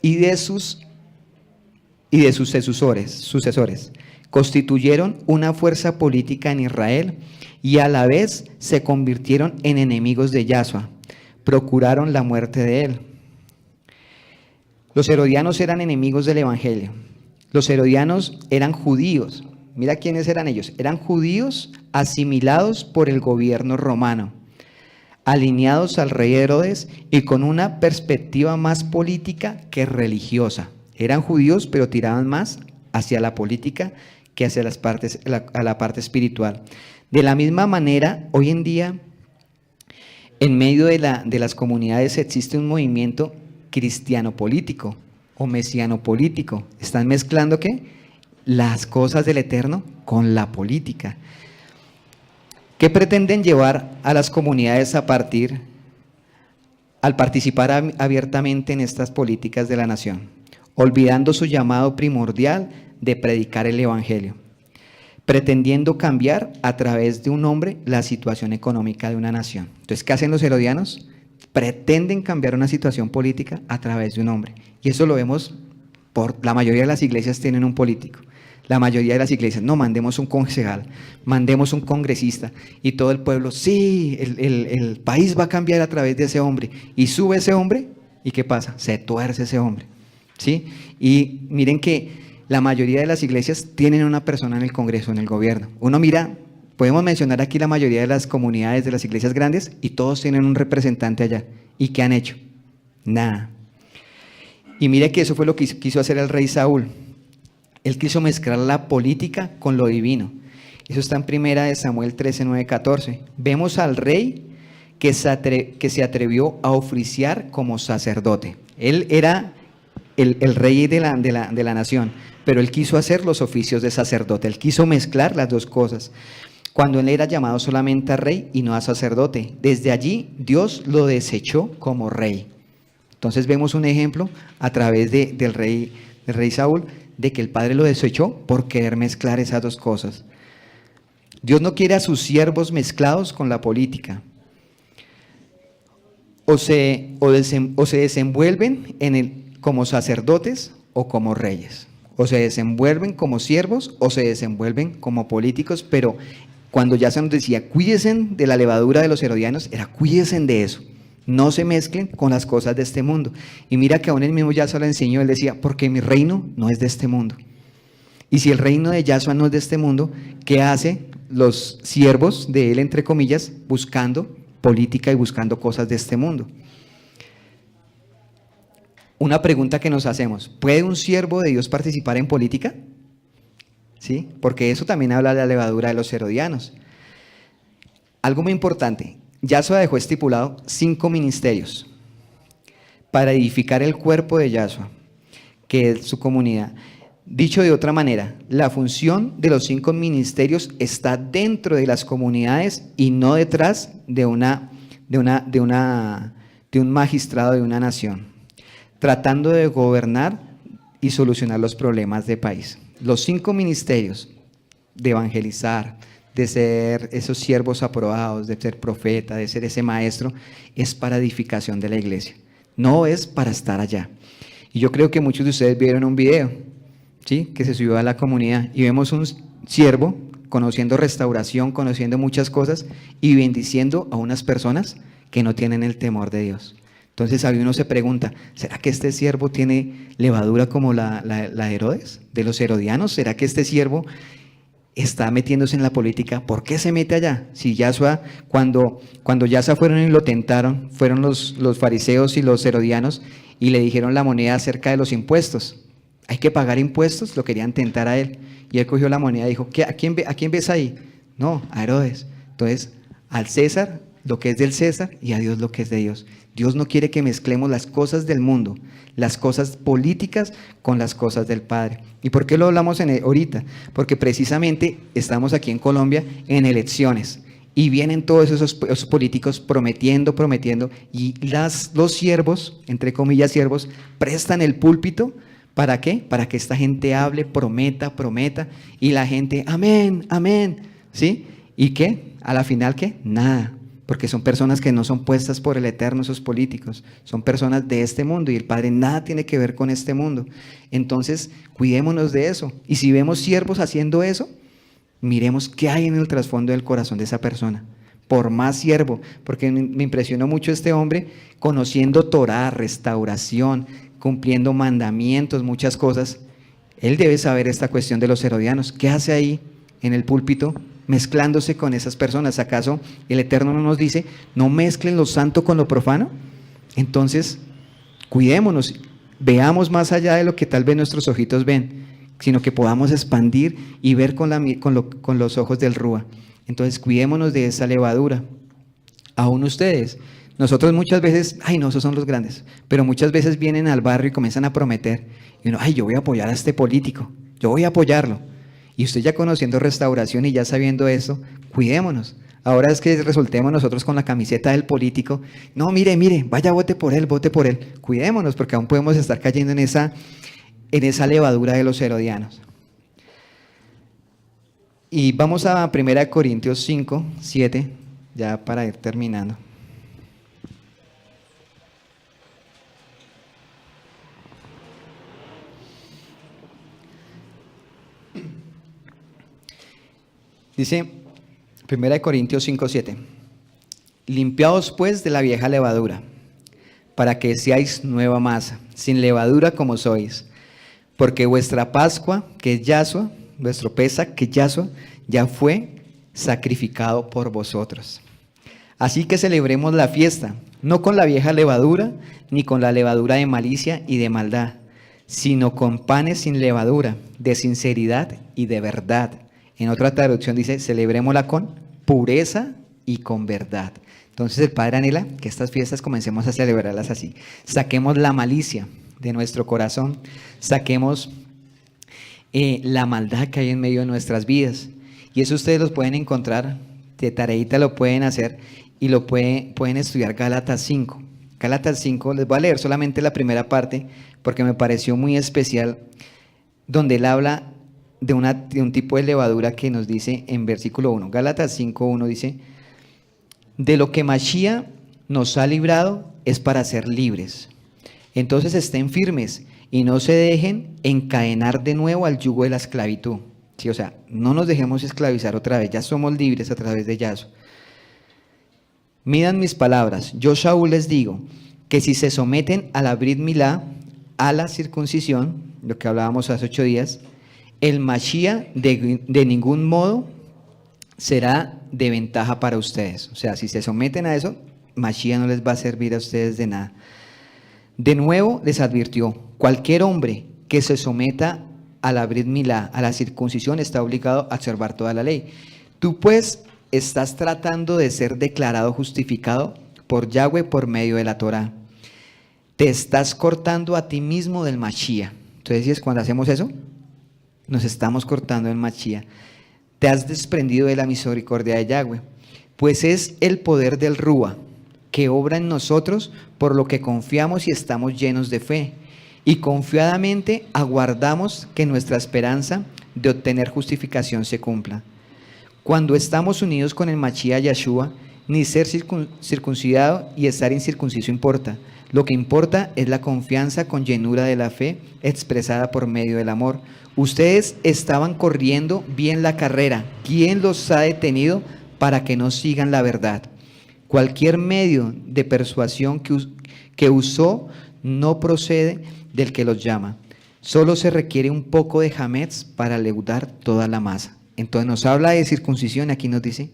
y de sus sucesores. Constituyeron una fuerza política en Israel y a la vez se convirtieron en enemigos de Yahshua. Procuraron la muerte de él. Los herodianos eran enemigos del evangelio. Los herodianos eran judíos. Mira quiénes eran ellos. Eran judíos asimilados por el gobierno romano, alineados al rey Herodes y con una perspectiva más política que religiosa. Eran judíos, pero tiraban más hacia la política que hacia a la parte espiritual. De la misma manera, hoy en día, en medio de las comunidades existe un movimiento cristiano político o mesiano político. Están mezclando ¿qué? Las cosas del Eterno con la política. ¿Qué pretenden llevar a las comunidades al participar abiertamente en estas políticas de la nación? Olvidando su llamado primordial de predicar el Evangelio, pretendiendo cambiar a través de un hombre la situación económica de una nación. Entonces, ¿qué hacen los herodianos? Pretenden cambiar una situación política a través de un hombre. Y eso lo vemos la mayoría de las iglesias tienen un político. La mayoría de las iglesias, no, mandemos un concejal, mandemos un congresista, y todo el pueblo, sí, el país va a cambiar a través de ese hombre, y sube ese hombre, ¿y qué pasa? Se tuerce ese hombre, ¿sí? Y miren que la mayoría de las iglesias tienen una persona en el Congreso, en el gobierno. Uno mira, podemos mencionar aquí la mayoría de las comunidades de las iglesias grandes, y todos tienen un representante allá. ¿Y qué han hecho? Nada. Y mire que eso fue lo que quiso hacer el rey Saúl. Él quiso mezclar la política con lo divino. Eso está en 1 Samuel 13, 9, 14. Vemos al rey que se atrevió a oficiar como sacerdote. Él era el rey de la nación, pero él quiso hacer los oficios de sacerdote. Él quiso mezclar las dos cosas. Cuando él era llamado solamente a rey y no a sacerdote. Desde allí Dios lo desechó como rey. Entonces vemos un ejemplo a través del rey Saúl, de que el padre lo desechó por querer mezclar esas dos cosas. Dios no quiere a sus siervos mezclados con la política. O se desenvuelven como sacerdotes o como reyes. O se desenvuelven como siervos o se desenvuelven como políticos, pero cuando ya se nos decía, cuídense de la levadura de los herodianos, era cuídense de eso. No se mezclen con las cosas de este mundo. Y mira que aún él mismo Yahshua le enseñó, él decía, porque mi reino no es de este mundo. Y si el reino de Yahshua no es de este mundo, ¿qué hace los siervos de él, entre comillas, buscando política y buscando cosas de este mundo? Una pregunta que nos hacemos, ¿puede un siervo de Dios participar en política? ¿Sí? Porque eso también habla de la levadura de los herodianos. Algo muy importante, Yahshua dejó estipulado 5 ministerios para edificar el cuerpo de Yahshua, que es su comunidad. Dicho de otra manera, la función de los 5 ministerios está dentro de las comunidades y no detrás de un magistrado de una nación, tratando de gobernar y solucionar los problemas del país. Los 5 ministerios de evangelizar, de ser esos siervos aprobados, de ser profeta, de ser ese maestro, es para edificación de la iglesia, no es para estar allá. Y yo creo que muchos de ustedes vieron un video, ¿sí?, que se subió a la comunidad, y vemos un siervo conociendo restauración, conociendo muchas cosas, y bendiciendo a unas personas que no tienen el temor de Dios. Entonces ahí uno se pregunta, ¿será que este siervo tiene levadura como la de Herodes, de los herodianos? ¿Será que este siervo está metiéndose en la política? ¿Por qué se mete allá? Si Yahshua, cuando Yahshua fueron y lo tentaron, fueron los fariseos y los herodianos y le dijeron la moneda acerca de los impuestos. Hay que pagar impuestos, lo querían tentar a él. Y él cogió la moneda y dijo, ¿a quién ves ahí? No, a Herodes. Entonces, al César lo que es del César y a Dios lo que es de Dios. Dios no quiere que mezclemos las cosas del mundo, las cosas políticas con las cosas del Padre. ¿Y por qué lo hablamos ahorita? Porque precisamente estamos aquí en Colombia en elecciones y vienen todos esos políticos prometiendo, y los siervos, entre comillas siervos, prestan el púlpito. ¿Para qué? Para que esta gente hable, prometa, y la gente, amén, ¿sí? ¿Y qué? A la final, ¿qué? Nada. Porque son personas que no son puestas por el Eterno, esos políticos. Son personas de este mundo y el Padre nada tiene que ver con este mundo. Entonces, cuidémonos de eso. Y si vemos siervos haciendo eso, miremos qué hay en el trasfondo del corazón de esa persona. Por más siervo, porque me impresionó mucho este hombre conociendo Torá, restauración, cumpliendo mandamientos, muchas cosas. Él debe saber esta cuestión de los herodianos. ¿Qué hace ahí en el púlpito? Mezclándose con esas personas. ¿Acaso el Eterno no nos dice, no mezclen lo santo con lo profano? Entonces, cuidémonos, veamos más allá de lo que tal vez nuestros ojitos ven. sino que podamos expandir y ver con los ojos del Rúa. Entonces cuidémonos de esa levadura. Aún ustedes, nosotros muchas veces, ay no, esos son los grandes, pero muchas veces vienen al barrio y comienzan a prometer, y uno, ay, yo voy a apoyar a este político, yo voy a apoyarlo. Y usted ya conociendo restauración y ya sabiendo eso, cuidémonos. Ahora es que resultemos nosotros con la camiseta del político, no, mire, vaya, vote por él, cuidémonos, porque aún podemos estar cayendo en esa levadura de los herodianos. Y vamos a 1 Corintios 5, 7, ya para ir terminando. Dice 1 Corintios 5, 7. Limpiaos pues de la vieja levadura, para que seáis nueva masa, sin levadura como sois. Porque vuestra Pascua, que es Yahshua, vuestro Pesaj, que es Yahshua, ya fue sacrificado por vosotros. Así que celebremos la fiesta, no con la vieja levadura, ni con la levadura de malicia y de maldad, sino con panes sin levadura, de sinceridad y de verdad. En otra traducción dice, celebrémosla con pureza y con verdad. Entonces el Padre anhela que estas fiestas comencemos a celebrarlas así. Saquemos la malicia de nuestro corazón, saquemos la maldad que hay en medio de nuestras vidas. Y eso ustedes los pueden encontrar, de tareita lo pueden hacer y lo pueden estudiar Gálatas 5. Gálatas 5, les voy a leer solamente la primera parte porque me pareció muy especial, donde él habla de un tipo de levadura que nos dice en versículo 1. Gálatas 5:1 dice, de lo que Mashiach nos ha librado es para ser libres. Entonces estén firmes y no se dejen encadenar de nuevo al yugo de la esclavitud. Sí, o sea, no nos dejemos esclavizar otra vez, ya somos libres a través de Yahshua. Midan mis palabras, yo Shaul les digo, que si se someten a la Brit Milá, a la circuncisión, lo que hablábamos hace 8 días, el Mashiach de ningún modo será de ventaja para ustedes. O sea, si se someten a eso, Mashiach no les va a servir a ustedes de nada. De nuevo les advirtió, cualquier hombre que se someta a la Brit Milá, a la circuncisión, está obligado a observar toda la ley. Tú pues estás tratando de ser declarado justificado por Yahweh por medio de la Torah. Te estás cortando a ti mismo del Mashiach. Entonces, ¿sí? Cuando hacemos eso, nos estamos cortando el Mashiach. Te has desprendido de la misericordia de Yahweh, pues es el poder del Rúa que obra en nosotros, por lo que confiamos y estamos llenos de fe, y confiadamente aguardamos que nuestra esperanza de obtener justificación se cumpla. Cuando estamos unidos con el Mashiach Yahshua, ni ser circuncidado y estar incircunciso importa. Lo que importa es la confianza con llenura de la fe expresada por medio del amor. Ustedes estaban corriendo bien la carrera. ¿Quién los ha detenido para que no sigan la verdad? Cualquier medio de persuasión que usó no procede del que los llama. Solo se requiere un poco de hametz para leudar toda la masa. Entonces nos habla de circuncisión, aquí nos dice,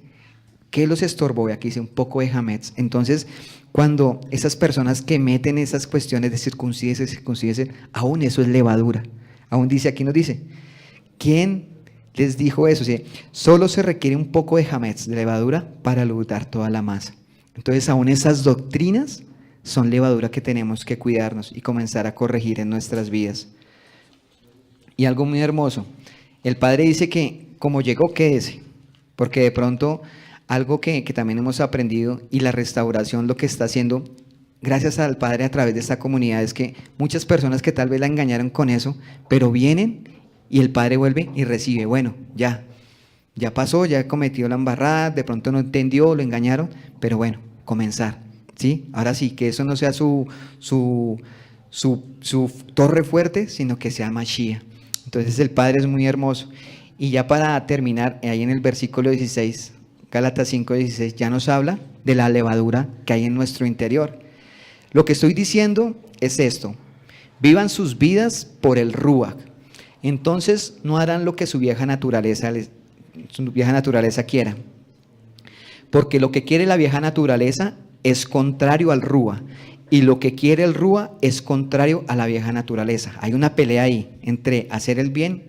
¿qué los estorbó? Aquí dice un poco de hametz. Entonces, cuando esas personas que meten esas cuestiones de circuncídese, aún eso es levadura. Aún dice, aquí nos dice, ¿quién les dijo eso? O sea, solo se requiere un poco de hametz, de levadura, para leudar toda la masa. Entonces, aún esas doctrinas son levadura que tenemos que cuidarnos y comenzar a corregir en nuestras vidas. Y algo muy hermoso, el Padre dice que como llegó, quédese, porque de pronto algo que también hemos aprendido y la restauración lo que está haciendo, gracias al Padre a través de esta comunidad, es que muchas personas que tal vez la engañaron con eso, pero vienen y el Padre vuelve y recibe, bueno, ya pasó, ya cometió la embarrada, de pronto no entendió, lo engañaron, pero bueno, comenzar, ¿sí? Ahora sí, que eso no sea su torre fuerte, sino que sea Mashiach. Entonces el Padre es muy hermoso. Y ya para terminar, ahí en el versículo 16, Gálatas 5:16, ya nos habla de la levadura que hay en nuestro interior. Lo que estoy diciendo es esto: vivan sus vidas por el Ruach. Entonces no harán lo que su vieja naturaleza quiera. Porque lo que quiere la vieja naturaleza es contrario al Ruach, y lo que quiere el Ruach es contrario a la vieja naturaleza. Hay una pelea ahí entre hacer el bien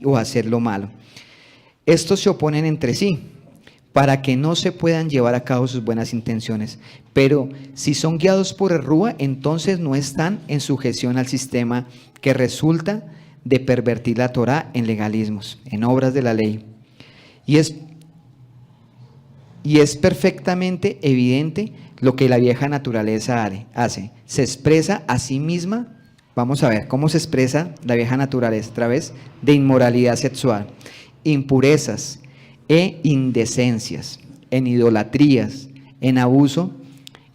o hacer lo malo. Estos se oponen entre sí, para que no se puedan llevar a cabo sus buenas intenciones. Pero si son guiados por el Rúa, entonces no están en sujeción al sistema que resulta de pervertir la Torá en legalismos, en obras de la ley. Y es perfectamente evidente lo que la vieja naturaleza hace. Se expresa a sí misma. Vamos a ver cómo se expresa la vieja naturaleza a través de inmoralidad sexual, impurezas e indecencias, en idolatrías, en abuso,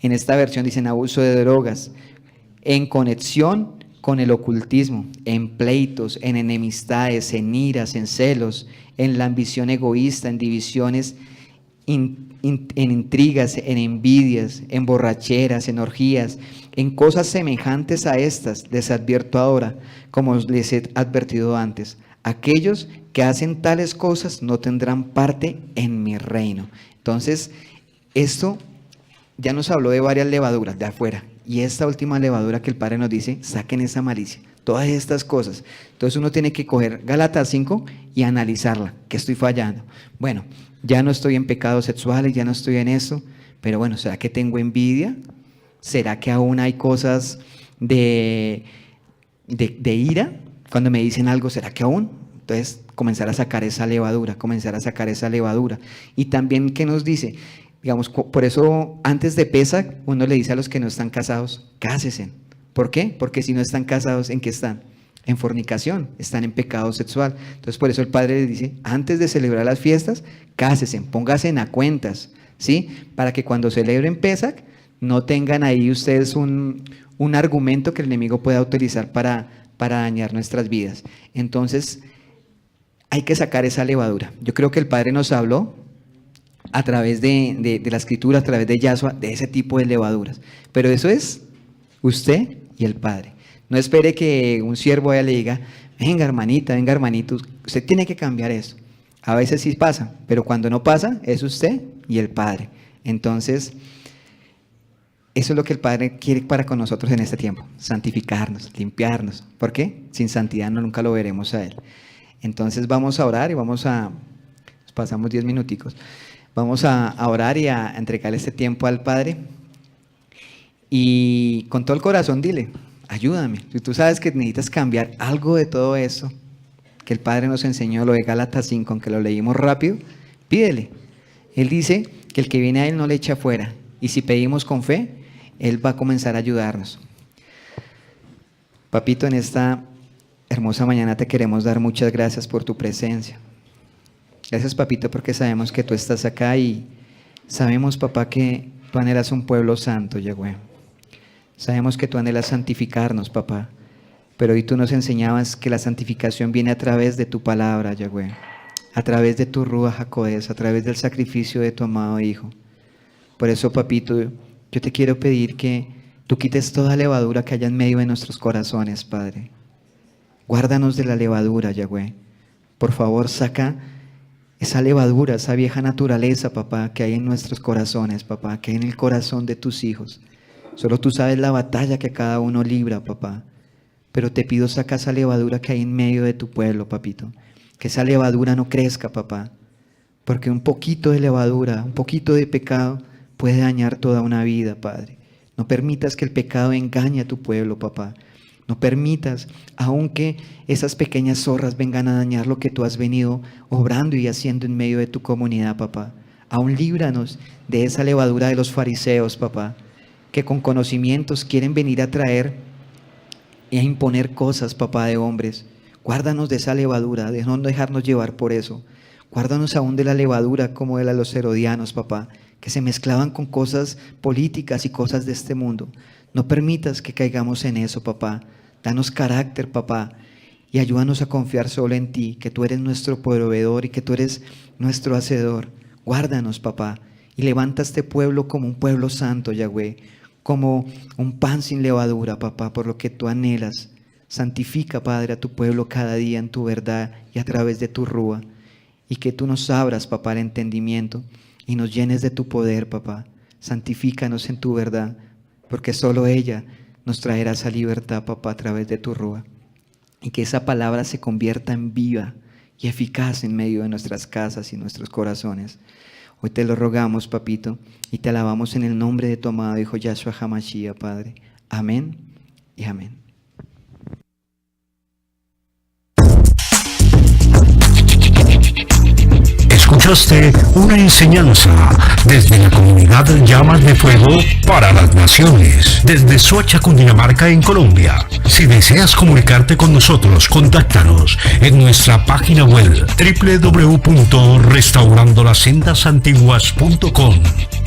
en esta versión dicen abuso de drogas, en conexión con el ocultismo, en pleitos, en enemistades, en iras, en celos, en la ambición egoísta, en divisiones, en intrigas, en envidias, en borracheras, en orgías, en cosas semejantes a estas. Les advierto ahora, como les he advertido antes, aquellos que hacen tales cosas no tendrán parte en mi reino. Entonces, esto ya nos habló de varias levaduras de afuera, y esta última levadura que el Padre nos dice, saquen esa malicia, todas estas cosas. Entonces uno tiene que coger Gálatas 5 y analizarla, que estoy fallando. Bueno, ya no estoy en pecados sexuales, ya no estoy en eso, pero bueno, ¿será que tengo envidia? ¿Será que aún hay cosas de ira? Cuando me dicen algo, ¿será que aún? Entonces, comenzar a sacar esa levadura, Y también, ¿qué nos dice? Digamos, por eso, antes de Pesaj, uno le dice a los que no están casados, cásense. ¿Por qué? Porque si no están casados, ¿en qué están? En fornicación, están en pecado sexual. Entonces, por eso el Padre les dice, antes de celebrar las fiestas, cásense, pónganse a cuentas, ¿sí? Para que cuando celebren Pesaj, no tengan ahí ustedes un argumento que el enemigo pueda utilizar para dañar nuestras vidas. Entonces, hay que sacar esa levadura. Yo creo que el Padre nos habló a través de la Escritura, a través de Yahshua, de ese tipo de levaduras. Pero eso es usted y el Padre. No espere que un siervo le diga, venga hermanita, venga hermanito, usted tiene que cambiar eso. A veces sí pasa, pero cuando no pasa, es usted y el Padre. Entonces, eso es lo que el Padre quiere para con nosotros en este tiempo, santificarnos, limpiarnos. ¿Por qué? Sin santidad nunca lo veremos a Él. Entonces vamos a orar y pasamos 10 minuticos, vamos a orar y a entregarle este tiempo al Padre. Y con todo el corazón dile, ayúdame. Si tú sabes que necesitas cambiar algo de todo eso, que el Padre nos enseñó, lo de Gálatas 5, aunque lo leímos rápido, pídele. Él dice que el que viene a Él no le echa fuera. Y si pedimos con fe, Él va a comenzar a ayudarnos. Papito, en esta hermosa mañana te queremos dar muchas gracias por tu presencia. Gracias, papito, porque sabemos que tú estás acá y sabemos, papá, que tú anhelas un pueblo santo, Yahweh. Sabemos que tú anhelas santificarnos, papá, pero hoy tú nos enseñabas que la santificación viene a través de tu palabra, Yahweh, a través de tu Ruach HaKodesh, a través del sacrificio de tu amado Hijo. Por eso, papito, yo te quiero pedir que tú quites toda levadura que haya en medio de nuestros corazones, Padre. Guárdanos de la levadura, Yahweh. Por favor, saca esa levadura, esa vieja naturaleza, papá, que hay en nuestros corazones, papá, que hay en el corazón de tus hijos. Solo tú sabes la batalla que cada uno libra, papá. Pero te pido, saca esa levadura que hay en medio de tu pueblo, papito. Que esa levadura no crezca, papá. Porque un poquito de levadura, un poquito de pecado puede dañar toda una vida, Padre. No permitas que el pecado engañe a tu pueblo, papá. No permitas, aunque esas pequeñas zorras vengan a dañar lo que tú has venido obrando y haciendo en medio de tu comunidad, papá. Aún líbranos de esa levadura de los fariseos, papá, que con conocimientos quieren venir a traer y a imponer cosas, papá, de hombres. Guárdanos de esa levadura, de no dejarnos llevar por eso. Guárdanos aún de la levadura como de la de los herodianos, papá, que se mezclaban con cosas políticas y cosas de este mundo. No permitas que caigamos en eso, papá. Danos carácter, papá, y ayúdanos a confiar solo en ti, que tú eres nuestro proveedor y que tú eres nuestro hacedor. Guárdanos, papá, y levanta este pueblo como un pueblo santo, Yahweh, como un pan sin levadura, papá, por lo que tú anhelas. Santifica, Padre, a tu pueblo cada día en tu verdad y a través de tu rúa, y que tú nos abras, papá, el entendimiento y nos llenes de tu poder, papá. Santifícanos en tu verdad, porque solo ella nos traerá esa libertad, papá, a través de tu rúa. Y que esa palabra se convierta en viva, y eficaz en medio de nuestras casas y nuestros corazones. Hoy te lo rogamos, Papito, y te alabamos en el nombre de tu amado Hijo Yahshua HaMashiach, Padre. Amén y amén. Escuchaste una enseñanza desde la comunidad Llamas de Fuego para las Naciones, desde Soacha, Cundinamarca, en Colombia. Si deseas comunicarte con nosotros, contáctanos en nuestra página web www.restaurandolaSendasAntiguas.com.